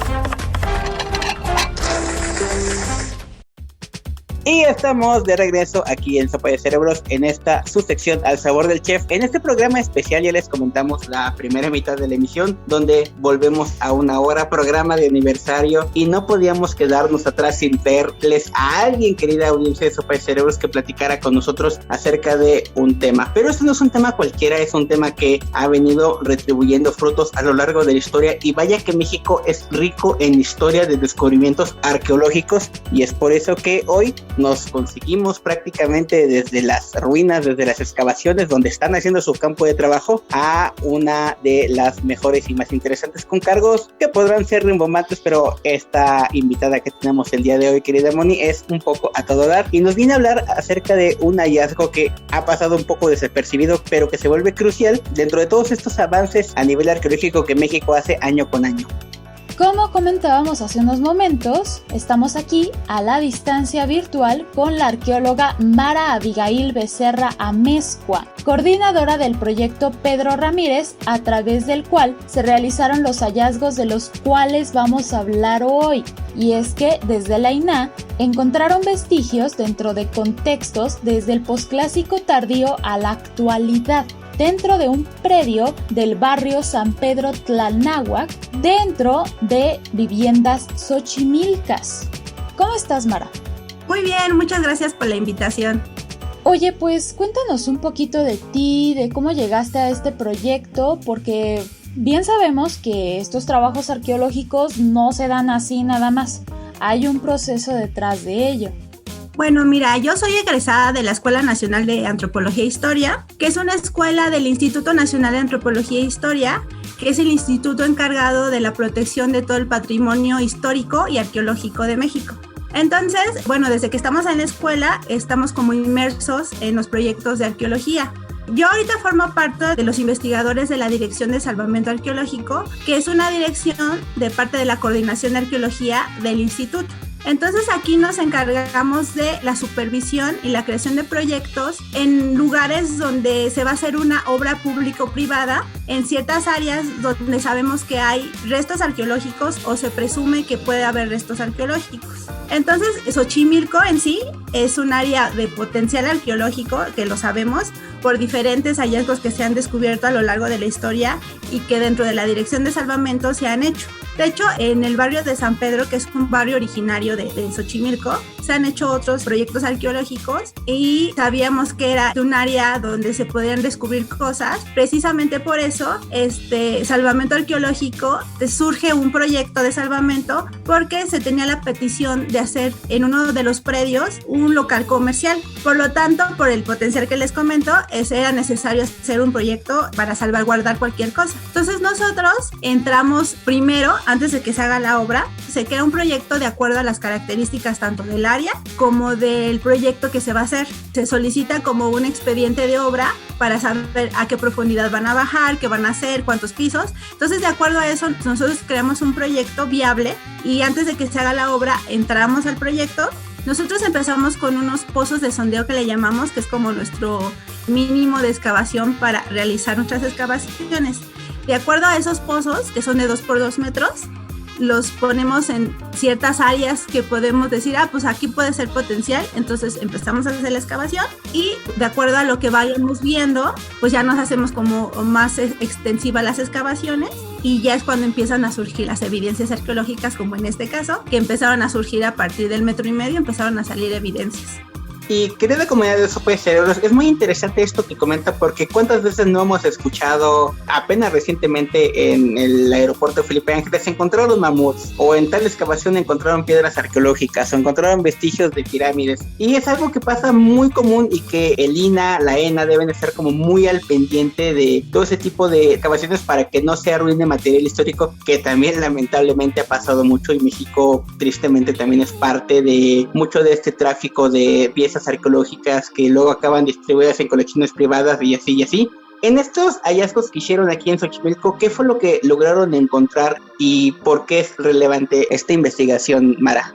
Y estamos de regreso aquí en Sopa de Cerebros en esta su sección Al Sabor del Chef. En este programa especial ya les comentamos la primera mitad de la emisión, donde volvemos a una hora, programa de aniversario, y no podíamos quedarnos atrás sin verles a alguien, querida audiencia de Sopa de Cerebros, que platicara con nosotros acerca de un tema. Pero este no es un tema cualquiera, es un tema que ha venido retribuyendo frutos a lo largo de la historia, y vaya que México es rico en historia de descubrimientos arqueológicos, y es por eso que hoy nos conseguimos prácticamente desde las ruinas, desde las excavaciones donde están haciendo su campo de trabajo, a una de las mejores y más interesantes, con cargos que podrán ser rimbombantes, pero esta invitada que tenemos el día de hoy, querida Moni, es un poco a todo dar y nos viene a hablar acerca de un hallazgo que ha pasado un poco desapercibido, pero que se vuelve crucial dentro de todos estos avances a nivel arqueológico que México hace año con año. Como comentábamos hace unos momentos, estamos aquí a la distancia virtual con la arqueóloga Mara Abigail Becerra Amezcua, coordinadora del proyecto Pedro Ramírez, a través del cual se realizaron los hallazgos de los cuales vamos a hablar hoy. Y es que desde la INAH encontraron vestigios dentro de contextos desde el posclásico tardío a la actualidad, dentro de un predio del barrio San Pedro Tlalnáhuac, dentro de viviendas xochimilcas. ¿Cómo estás, Mara? Muy bien, muchas gracias por la invitación. Oye, pues cuéntanos un poquito de ti, de cómo llegaste a este proyecto, porque bien sabemos que estos trabajos arqueológicos no se dan así nada más. Hay un proceso detrás de ello. Bueno, mira, yo soy egresada de la Escuela Nacional de Antropología e Historia, que es una escuela del Instituto Nacional de Antropología e Historia, que es el instituto encargado de la protección de todo el patrimonio histórico y arqueológico de México. Entonces, bueno, desde que estamos en la escuela, estamos como inmersos en los proyectos de arqueología. Yo ahorita formo parte de los investigadores de la Dirección de Salvamento Arqueológico, que es una dirección de parte de la Coordinación de Arqueología del instituto. Entonces aquí nos encargamos de la supervisión y la creación de proyectos en lugares donde se va a hacer una obra público-privada, en ciertas áreas donde sabemos que hay restos arqueológicos o se presume que puede haber restos arqueológicos. Entonces Xochimilco en sí es un área de potencial arqueológico, que lo sabemos por diferentes hallazgos que se han descubierto a lo largo de la historia y que dentro de la Dirección de Salvamento se han hecho. De hecho, en el barrio de San Pedro, que es un barrio originario de Xochimilco, se han hecho otros proyectos arqueológicos y sabíamos que era un área donde se podían descubrir cosas. Precisamente por eso, Salvamento Arqueológico, surge un proyecto de salvamento porque se tenía la petición de hacer en uno de los predios un local comercial. Por lo tanto, por el potencial que les comento, era necesario hacer un proyecto para salvaguardar cualquier cosa. Entonces nosotros entramos primero, antes de que se haga la obra, se crea un proyecto de acuerdo a las características tanto del área como del proyecto que se va a hacer. Se solicita como un expediente de obra para saber a qué profundidad van a bajar, qué van a hacer, cuántos pisos. Entonces, de acuerdo a eso, nosotros creamos un proyecto viable y antes de que se haga la obra, entramos al proyecto. Nosotros empezamos con unos pozos de sondeo que le llamamos, que es como nuestro mínimo de excavación para realizar nuestras excavaciones. De acuerdo a esos pozos, que son de 2 por 2 metros, los ponemos en ciertas áreas que podemos decir, pues aquí puede ser potencial. Entonces empezamos a hacer la excavación y de acuerdo a lo que vayamos viendo, pues ya nos hacemos como más extensivas las excavaciones y ya es cuando empiezan a surgir las evidencias arqueológicas, como en este caso, que empezaron a surgir a partir del 1.5 metros, empezaron a salir evidencias. Y querida comunidad de Sopa de Cerebros, es muy interesante esto que comenta, porque cuántas veces no hemos escuchado, apenas recientemente en el aeropuerto Felipe Ángeles se encontraron mamuts, o en tal excavación encontraron piedras arqueológicas, o encontraron vestigios de pirámides, y es algo que pasa muy común y que el INAH, la ENA deben estar como muy al pendiente de todo ese tipo de excavaciones para que no se arruine material histórico, que también lamentablemente ha pasado mucho, y México tristemente también es parte de mucho de este tráfico de piezas arqueológicas que luego acaban distribuidas en colecciones privadas y así y así. En estos hallazgos que hicieron aquí en Xochimilco, ¿qué fue lo que lograron encontrar y por qué es relevante esta investigación, Mara?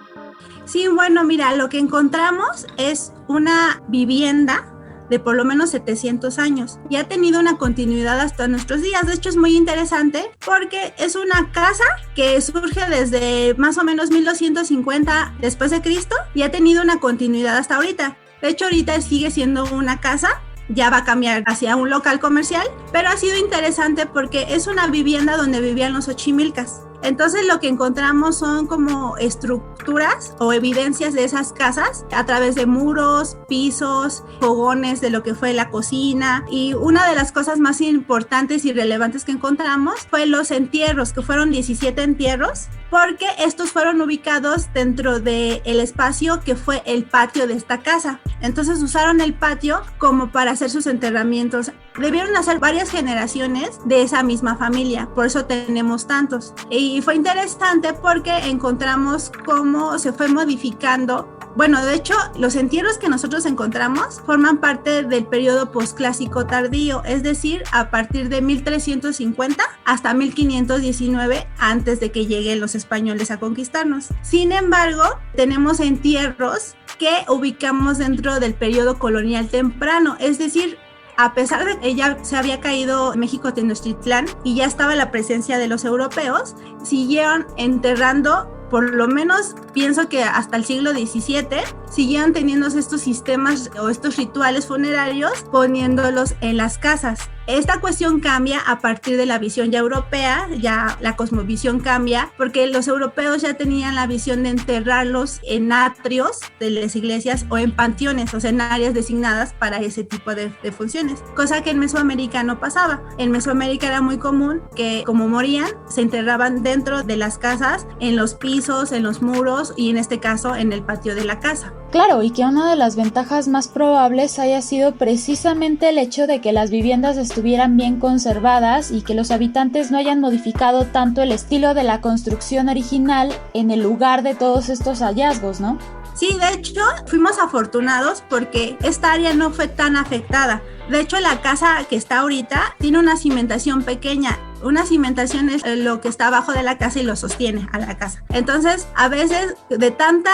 Sí, bueno, mira, lo que encontramos es una vivienda de por lo menos 700 años y ha tenido una continuidad hasta nuestros días. De hecho, es muy interesante porque es una casa que surge desde más o menos 1250 después de Cristo y ha tenido una continuidad hasta ahorita. De hecho, ahorita sigue siendo una casa, ya va a cambiar hacia un local comercial, pero ha sido interesante porque es una vivienda donde vivían los Xochimilcas. Entonces lo que encontramos son como estructuras o evidencias de esas casas a través de muros, pisos, fogones de lo que fue la cocina, y una de las cosas más importantes y relevantes que encontramos fue los entierros, que fueron 17 entierros, porque estos fueron ubicados dentro del espacio que fue el patio de esta casa. Entonces usaron el patio como para hacer sus enterramientos. Debieron hacer varias generaciones de esa misma familia, por eso tenemos tantos. Y fue interesante porque encontramos cómo se fue modificando. Bueno, de hecho, los entierros que nosotros encontramos forman parte del periodo posclásico tardío, es decir, a partir de 1350 hasta 1519, antes de que lleguen los españoles a conquistarnos. Sin embargo, tenemos entierros que ubicamos dentro del periodo colonial temprano, es decir, a pesar de que ya se había caído México Tenochtitlán y ya estaba la presencia de los europeos, siguieron enterrando, por lo menos pienso que hasta el siglo XVII, siguieron teniendo estos sistemas o estos rituales funerarios poniéndolos en las casas. Esta cuestión cambia a partir de la visión ya europea, ya la cosmovisión cambia, porque los europeos ya tenían la visión de enterrarlos en atrios de las iglesias o en panteones, o sea, en áreas designadas para ese tipo de funciones, cosa que en Mesoamérica no pasaba. En Mesoamérica era muy común que, como morían, se enterraban dentro de las casas, en los pisos, en los muros y en este caso en el patio de la casa. Claro, y que una de las ventajas más probables haya sido precisamente el hecho de que las viviendas estuvieran bien conservadas y que los habitantes no hayan modificado tanto el estilo de la construcción original en el lugar de todos estos hallazgos, ¿no? Sí, de hecho, fuimos afortunados porque esta área no fue tan afectada. De hecho, la casa que está ahorita tiene una cimentación pequeña. Una cimentación es lo que está abajo de la casa y lo sostiene a la casa. Entonces, a veces, de tanta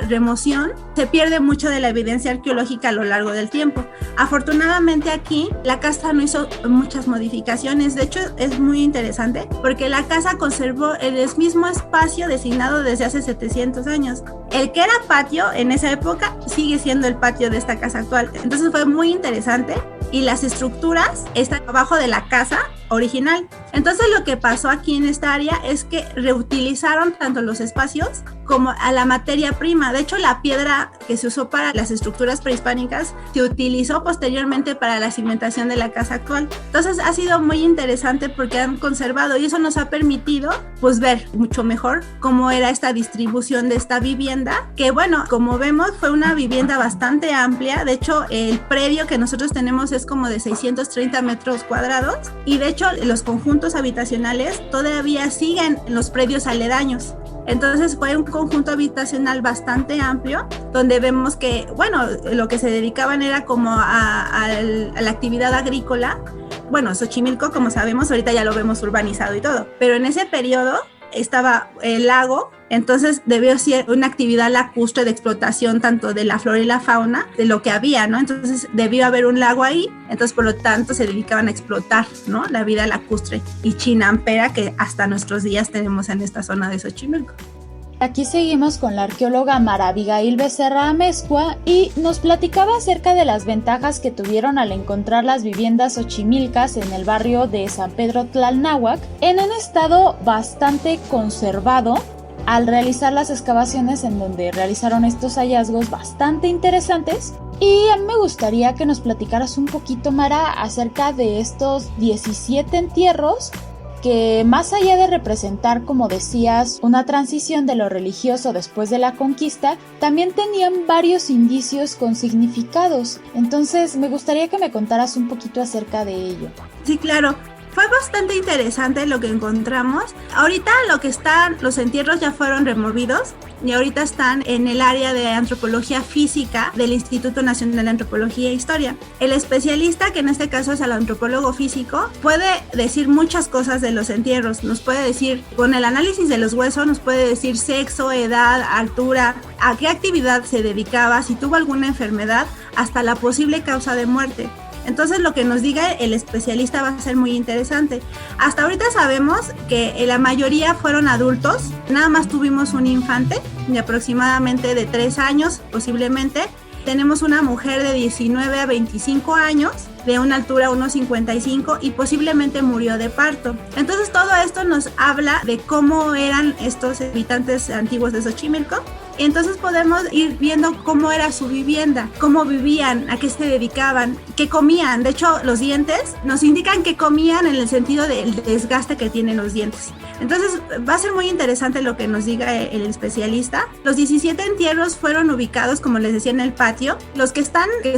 remoción, se pierde mucho de la evidencia arqueológica a lo largo del tiempo. Afortunadamente aquí, la casa no hizo muchas modificaciones. De hecho, es muy interesante porque la casa conservó el mismo espacio designado desde hace 700 años. El que era patio en esa época sigue siendo el patio de esta casa actual. Entonces fue muy interesante. Y las estructuras están abajo de la casa original. Entonces lo que pasó aquí en esta área es que reutilizaron tanto los espacios como a la materia prima. De hecho, la piedra que se usó para las estructuras prehispánicas se utilizó posteriormente para la cimentación de la casa actual. Entonces ha sido muy interesante porque han conservado y eso nos ha permitido pues ver mucho mejor cómo era esta distribución de esta vivienda, que bueno, como vemos fue una vivienda bastante amplia. De hecho, el predio que nosotros tenemos es como de 630 metros cuadrados y de hecho los conjuntos habitacionales todavía siguen en los predios aledaños. Entonces fue un conjunto habitacional bastante amplio donde vemos que, bueno, lo que se dedicaban era como a la actividad agrícola. Bueno, Xochimilco, como sabemos, ahorita ya lo vemos urbanizado y todo, pero en ese periodo estaba el lago, entonces debió ser una actividad lacustre de explotación tanto de la flora y la fauna, de lo que había, ¿no? Entonces debió haber un lago ahí, entonces por lo tanto se dedicaban a explotar, ¿no? La vida lacustre y chinampera que hasta nuestros días tenemos en esta zona de Xochimilco. Aquí seguimos con la arqueóloga Mara Abigail Becerra Amezcua y nos platicaba acerca de las ventajas que tuvieron al encontrar las viviendas xochimilcas en el barrio de San Pedro Tlalnáhuac en un estado bastante conservado al realizar las excavaciones en donde realizaron estos hallazgos bastante interesantes. Y a mí me gustaría que nos platicaras un poquito, Mara, acerca de estos 17 entierros que, más allá de representar, como decías, una transición de lo religioso después de la conquista, también tenían varios indicios con significados. Entonces, me gustaría que me contaras un poquito acerca de ello. Sí, claro. fue bastante interesante lo que encontramos. Ahorita los entierros ya fueron removidos y ahorita están en el área de antropología física del Instituto Nacional de Antropología e Historia. El especialista, que en este caso es el antropólogo físico, puede decir muchas cosas de los entierros. Nos puede decir, con el análisis de los huesos, nos puede decir sexo, edad, altura, a qué actividad se dedicaba, si tuvo alguna enfermedad, hasta la posible causa de muerte. Entonces lo que nos diga el especialista va a ser muy interesante. Hasta ahorita sabemos que la mayoría fueron adultos, nada más tuvimos un infante de aproximadamente de 3 años posiblemente. Tenemos una mujer de 19 a 25 años, de una altura 1,55 y posiblemente murió de parto. Entonces todo esto nos habla de cómo eran estos habitantes antiguos de Xochimilco. Entonces podemos ir viendo cómo era su vivienda, cómo vivían, a qué se dedicaban, qué comían. De hecho, los dientes nos indican qué comían en el sentido del desgaste que tienen los dientes. Entonces va a ser muy interesante lo que nos diga el especialista. Los 17 entierros fueron ubicados, como les decía, en el patio. Los que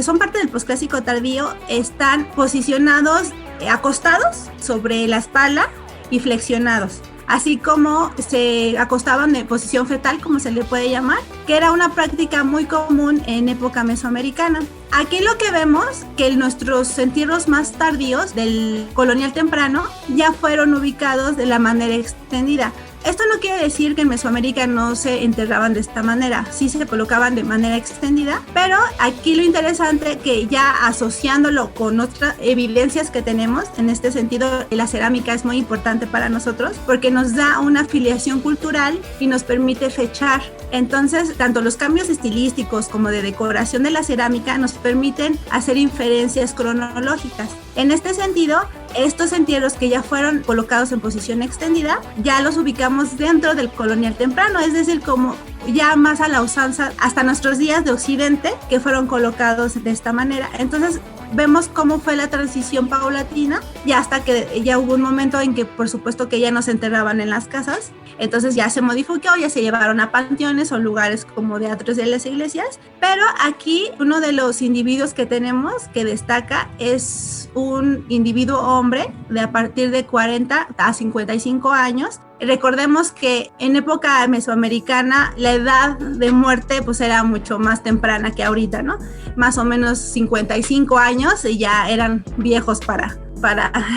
son parte del posclásico tardío, están posicionados acostados sobre la espalda y flexionados, así como se acostaban en posición fetal, como se le puede llamar, que era una práctica muy común en época mesoamericana. Aquí lo que vemos, que nuestros entierros más tardíos del colonial temprano ya fueron ubicados de la manera extendida. Esto no quiere decir que en Mesoamérica no se enterraban de esta manera, sí se colocaban de manera extendida, pero aquí lo interesante que ya asociándolo con otras evidencias que tenemos, en este sentido la cerámica es muy importante para nosotros porque nos da una filiación cultural y nos permite fechar. Entonces, tanto los cambios estilísticos como de decoración de la cerámica nos permiten hacer inferencias cronológicas. En este sentido, estos entierros que ya fueron colocados en posición extendida, ya los ubicamos dentro del colonial temprano, es decir, como ya más a la usanza hasta nuestros días de Occidente, que fueron colocados de esta manera. Entonces, vemos cómo fue la transición paulatina, ya hasta que ya hubo un momento en que, por supuesto, que ya no se enterraban en las casas, entonces ya se modificó, ya se llevaron a panteones o lugares como de atrios de las iglesias, pero aquí uno de los individuos que tenemos que destaca es un individuo hombre de a partir de 40 a 55 años. Recordemos que en época mesoamericana la edad de muerte pues era mucho más temprana que ahorita, ¿no? Más o menos 55 años y ya eran viejos para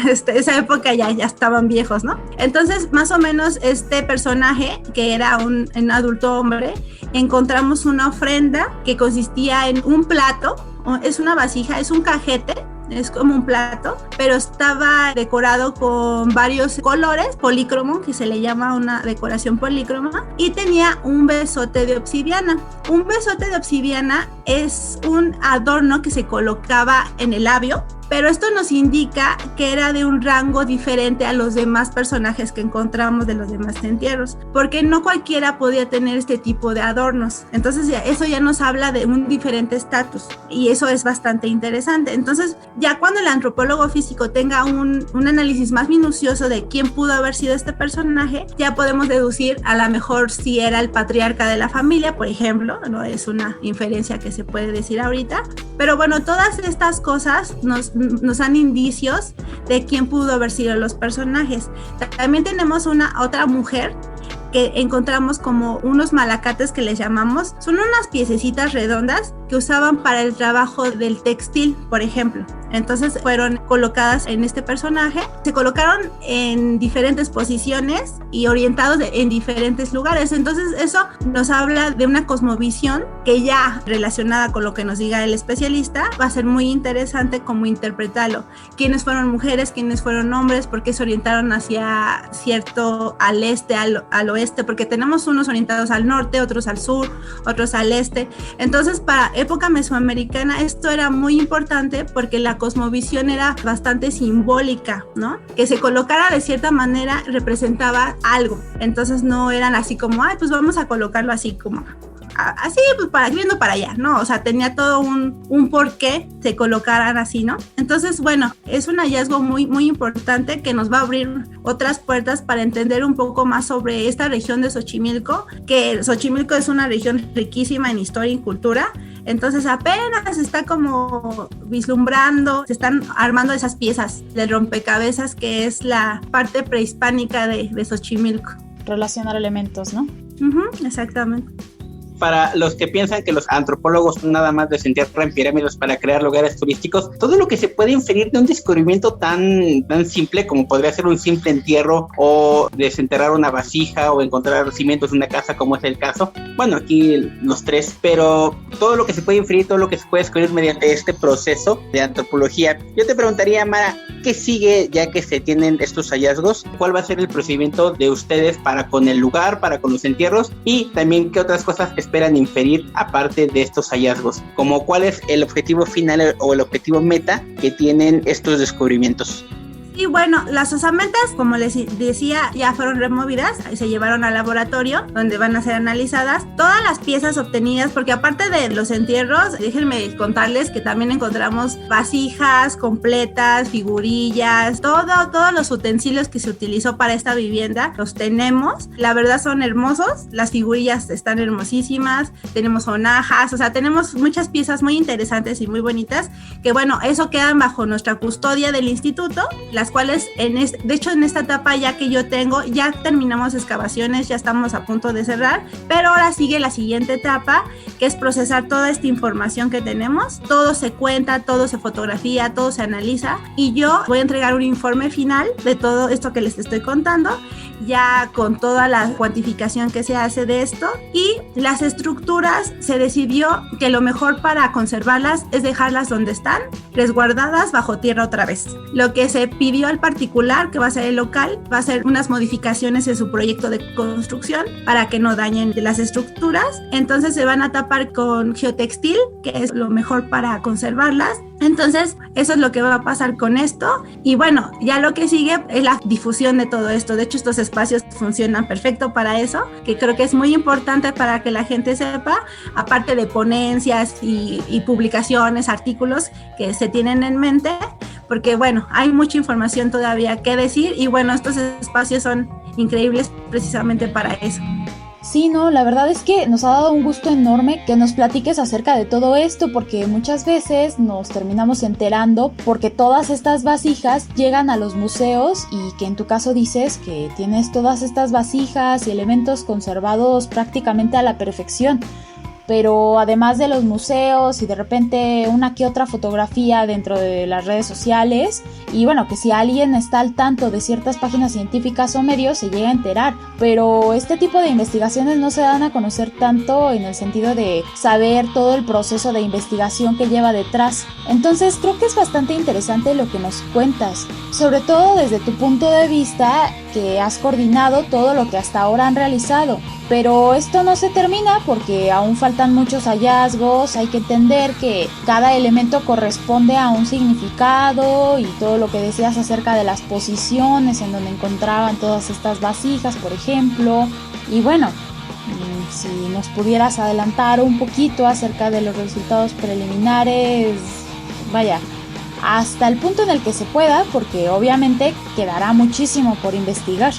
esa época ya estaban viejos, ¿no? Entonces, más o menos este personaje, que era un adulto hombre, encontramos una ofrenda que consistía en un plato, es una vasija, es un cajete, es como un plato, pero estaba decorado con varios colores, polícromo, que se le llama una decoración polícroma, y tenía un besote de obsidiana. Un besote de obsidiana es un adorno que se colocaba en el labio, pero esto nos indica que era de un rango diferente a los demás personajes que encontramos de los demás entierros, porque no cualquiera podía tener este tipo de adornos. Entonces eso ya nos habla de un diferente estatus y eso es bastante interesante. Entonces ya cuando el antropólogo físico tenga un análisis más minucioso de quién pudo haber sido este personaje, ya podemos deducir a lo mejor si era el patriarca de la familia, por ejemplo, no es una inferencia que se puede decir ahorita, pero bueno, todas estas cosas nos dan indicios de quién pudo haber sido los personajes. También tenemos otra mujer que encontramos como unos malacates que les llamamos. Son unas piececitas redondas que usaban para el trabajo del textil, por ejemplo. Entonces fueron colocadas en este personaje, se colocaron en diferentes posiciones y orientados en diferentes lugares. Entonces eso nos habla de una cosmovisión que ya relacionada con lo que nos diga el especialista va a ser muy interesante cómo interpretarlo. ¿Quiénes fueron mujeres? ¿Quiénes fueron hombres? ¿Por qué se orientaron hacia cierto al este, al oeste? Porque tenemos unos orientados al norte, otros al sur, otros al este. Entonces para época mesoamericana esto era muy importante porque la cosmovisión era bastante simbólica, ¿no? Que se colocara de cierta manera representaba algo. Entonces no eran así como, ay, pues vamos a colocarlo así como, así, pues viendo para allá, ¿no? O sea, tenía todo un porqué se colocaran así, ¿no? Entonces, bueno, es un hallazgo muy, muy importante que nos va a abrir otras puertas para entender un poco más sobre esta región de Xochimilco, que Xochimilco es una región riquísima en historia y cultura. Entonces apenas está como vislumbrando, se están armando esas piezas del rompecabezas que es la parte prehispánica de Xochimilco. Relacionar elementos, ¿no? Exactamente. Para los que piensan que los antropólogos nada más desentierran pirámides para crear lugares turísticos, todo lo que se puede inferir de un descubrimiento tan simple como podría ser un simple entierro o desenterrar una vasija o encontrar cimientos de una casa, como es el caso, bueno, aquí los tres, pero todo lo que se puede inferir, todo lo que se puede descubrir mediante este proceso de antropología. Yo te preguntaría, Mara, ¿qué sigue ya que se tienen estos hallazgos? ¿Cuál va a ser el procedimiento de ustedes para con el lugar, para con los entierros? Y también, ¿qué otras cosas esperan inferir aparte de estos hallazgos? Como cuál es el objetivo final o el objetivo meta que tienen estos descubrimientos. Y bueno, las osamentas, como les decía, ya fueron removidas y se llevaron al laboratorio donde van a ser analizadas todas las piezas obtenidas, porque aparte de los entierros, déjenme contarles que también encontramos vasijas completas, figurillas, todos los utensilios que se utilizó para esta vivienda, los tenemos. La verdad son hermosos, las figurillas están hermosísimas, tenemos sonajas, o sea, tenemos muchas piezas muy interesantes y muy bonitas, que bueno, eso quedan bajo nuestra custodia del instituto, las cuales de hecho en esta etapa ya que yo tengo, ya terminamos excavaciones, ya estamos a punto de cerrar, pero ahora sigue la siguiente etapa, que es procesar toda esta información que tenemos, todo se cuenta, todo se fotografía, todo se analiza, y yo voy a entregar un informe final de todo esto que les estoy contando, ya con toda la cuantificación que se hace de esto, y las estructuras se decidió que lo mejor para conservarlas es dejarlas donde están, resguardadas bajo tierra otra vez. Lo que se pidió al particular, que va a ser el local, va a hacer unas modificaciones en su proyecto de construcción para que no dañen las estructuras. Entonces se van a tapar con geotextil, que es lo mejor para conservarlas. Entonces eso es lo que va a pasar con esto, y bueno, ya lo que sigue es la difusión de todo esto. De hecho, estos espacios funcionan perfecto para eso, que creo que es muy importante para que la gente sepa, aparte de ponencias y publicaciones, artículos que se tienen en mente, porque bueno, hay mucha información todavía que decir, y bueno, estos espacios son increíbles precisamente para eso. Sí, no, la verdad es que nos ha dado un gusto enorme que nos platiques acerca de todo esto, porque muchas veces nos terminamos enterando porque todas estas vasijas llegan a los museos, y que en tu caso dices que tienes todas estas vasijas y elementos conservados prácticamente a la perfección. Pero además de los museos y de repente una que otra fotografía dentro de las redes sociales, y bueno, que si alguien está al tanto de ciertas páginas científicas o medios se llega a enterar, pero este tipo de investigaciones no se dan a conocer tanto en el sentido de saber todo el proceso de investigación que lleva detrás. Entonces creo que es bastante interesante lo que nos cuentas, sobre todo desde tu punto de vista que has coordinado todo lo que hasta ahora han realizado. Pero esto no se termina porque aún faltan muchos hallazgos. Hay que entender que cada elemento corresponde a un significado, y todo lo que decías acerca de las posiciones en donde encontraban todas estas vasijas, por ejemplo. Y bueno, si nos pudieras adelantar un poquito acerca de los resultados preliminares, vaya, hasta el punto en el que se pueda, porque obviamente quedará muchísimo por investigar.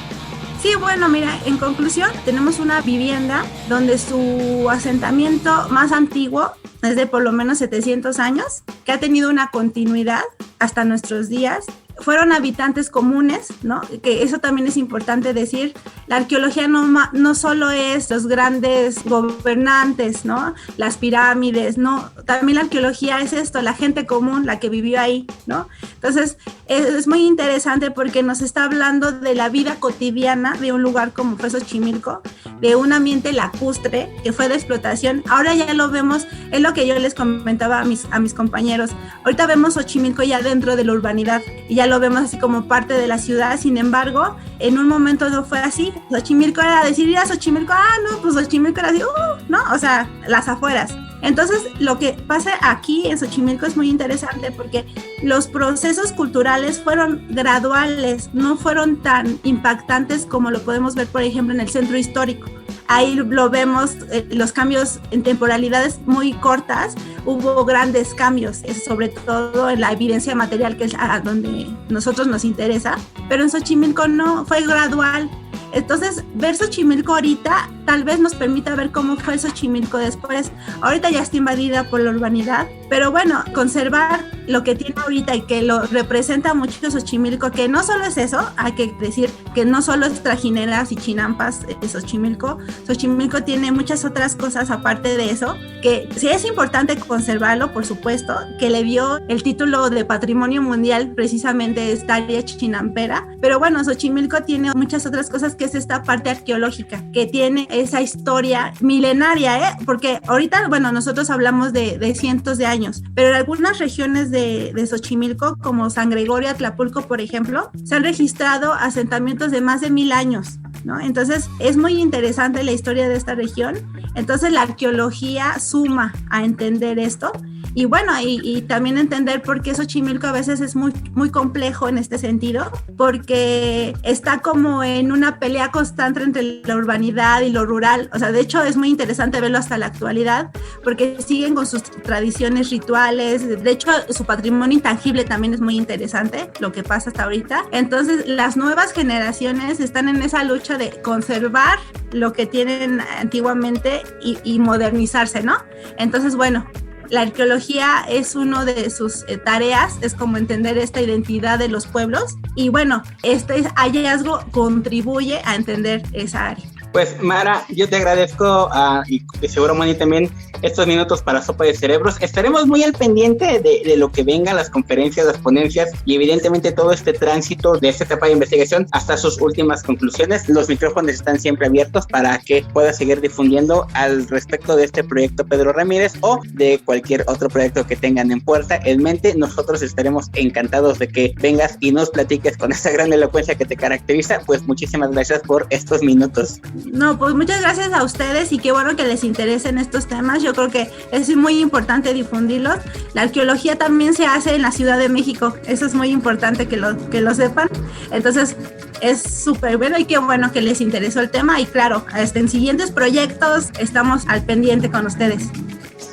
Sí, bueno, mira, en conclusión, tenemos una vivienda donde su asentamiento más antiguo es de por lo menos 700 años, que ha tenido una continuidad hasta nuestros días. Fueron habitantes comunes, ¿no? Que eso también es importante decir. La arqueología no solo es los grandes gobernantes, ¿no? Las pirámides, ¿no? También la arqueología es esto, la gente común, la que vivió ahí, ¿no? Entonces, es muy interesante porque nos está hablando de la vida cotidiana de un lugar como fue Xochimilco, de un ambiente lacustre que fue de explotación. Ahora ya lo vemos, es lo que yo les comentaba a mis compañeros. Ahorita vemos Xochimilco ya dentro de la urbanidad y ya lo vemos así como parte de la ciudad. Sin embargo, en un momento no fue así. Xochimilco era decir, ir a Xochimilco, no, pues Xochimilco era así, ¿no? O sea, las afueras. Entonces, lo que pasa aquí en Xochimilco es muy interesante porque los procesos culturales fueron graduales, no fueron tan impactantes como lo podemos ver, por ejemplo, en el centro histórico. Ahí lo vemos, los cambios en temporalidades muy cortas, hubo grandes cambios, sobre todo en la evidencia material, que es a donde nosotros nos interesa, pero en Xochimilco no, fue gradual. Entonces, ver Xochimilco ahorita tal vez nos permita ver cómo fue Xochimilco después. Ahorita ya está invadida por la urbanidad, pero bueno, conservar lo que tiene ahorita y que lo representa mucho Xochimilco, que no solo es eso, hay que decir que no solo es trajineras y chinampas Xochimilco tiene muchas otras cosas aparte de eso, que sí es importante conservarlo, por supuesto, que le dio el título de Patrimonio Mundial precisamente esta área chinampera, pero bueno, Xochimilco tiene muchas otras cosas, que es esta parte arqueológica, que tiene esa historia milenaria, porque ahorita, bueno, nosotros hablamos de cientos de años, pero en algunas regiones de Xochimilco, como San Gregorio, Atlapulco, por ejemplo, se han registrado asentamientos de más de 1000 años, ¿no? Entonces, es muy interesante la historia de esta región. Entonces, la arqueología suma a entender esto. Y bueno, y también entender por qué Xochimilco a veces es muy, muy complejo en este sentido, porque está como en una pelea constante entre la urbanidad y lo rural. O sea, de hecho es muy interesante verlo hasta la actualidad, porque siguen con sus tradiciones rituales. De hecho, su patrimonio intangible también es muy interesante, lo que pasa hasta ahorita. Entonces, las nuevas generaciones están en esa lucha de conservar lo que tienen antiguamente y modernizarse, ¿no? Entonces, bueno, la arqueología es una de sus tareas, es como entender esta identidad de los pueblos y bueno, este hallazgo contribuye a entender esa área. Pues Mara, yo te agradezco y seguro Moni también estos minutos para Sopa de Cerebros. Estaremos muy al pendiente de lo que venga, las conferencias, las ponencias y evidentemente todo este tránsito de esta etapa de investigación hasta sus últimas conclusiones. Los micrófonos están siempre abiertos para que puedas seguir difundiendo al respecto de este proyecto Pedro Ramírez o de cualquier otro proyecto que tengan en puerta, en mente. Nosotros estaremos encantados de que vengas y nos platiques con esa gran elocuencia que te caracteriza. Pues muchísimas gracias por estos minutos. No, pues muchas gracias a ustedes y qué bueno que les interesen estos temas. Yo creo que es muy importante difundirlos. La arqueología también se hace en la Ciudad de México. Eso es muy importante que lo sepan. Entonces, es súper bueno y qué bueno que les interesó el tema. Y claro, en siguientes proyectos estamos al pendiente con ustedes.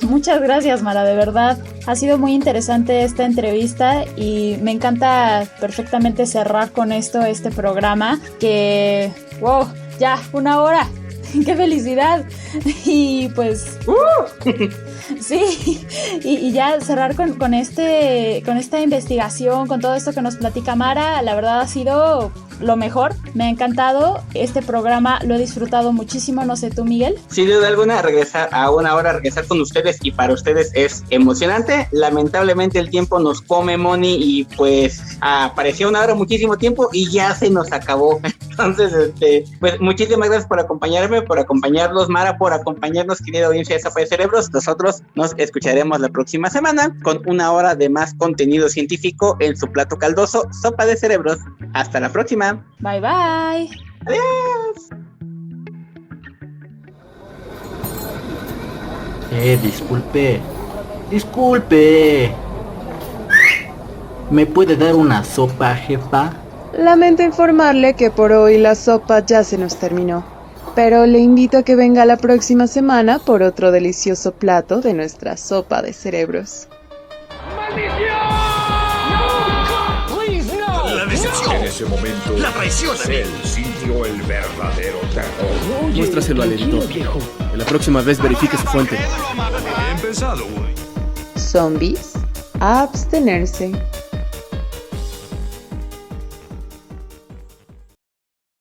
Muchas gracias, Mara, de verdad. Ha sido muy interesante esta entrevista y me encanta perfectamente cerrar con esto este programa que... ¡Wow! Ya, 1 hora. ¡Qué felicidad! Y pues... Sí, y ya cerrar con esta investigación, con todo esto que nos platica Mara, la verdad ha sido lo mejor. Me ha encantado este programa, lo he disfrutado muchísimo. No sé tú, Miguel. Sin duda alguna, regresar a 1 hora, regresar con ustedes y para ustedes es emocionante. Lamentablemente el tiempo nos come, Moni, y pues parecía 1 hora muchísimo tiempo y ya se nos acabó. Entonces, pues muchísimas gracias por acompañarme, por acompañarnos, Mara, por acompañarnos, querida audiencia de Sopa de Cerebros. Nosotros nos escucharemos la próxima semana con 1 hora de más contenido científico en su plato caldoso, Sopa de Cerebros. Hasta la próxima. Bye, bye. Adiós. Disculpe. ¿Me puede dar una sopa, jefa? Lamento informarle que por hoy la sopa ya se nos terminó, pero le invito a que venga la próxima semana por otro delicioso plato de nuestra Sopa de Cerebros. La decepción. En ese momento, la traición. Él sintió el verdadero terror. Muéstraselo al editor, viejo. La próxima vez verifique su fuente. Bien pensado, güey. Zombies, a abstenerse.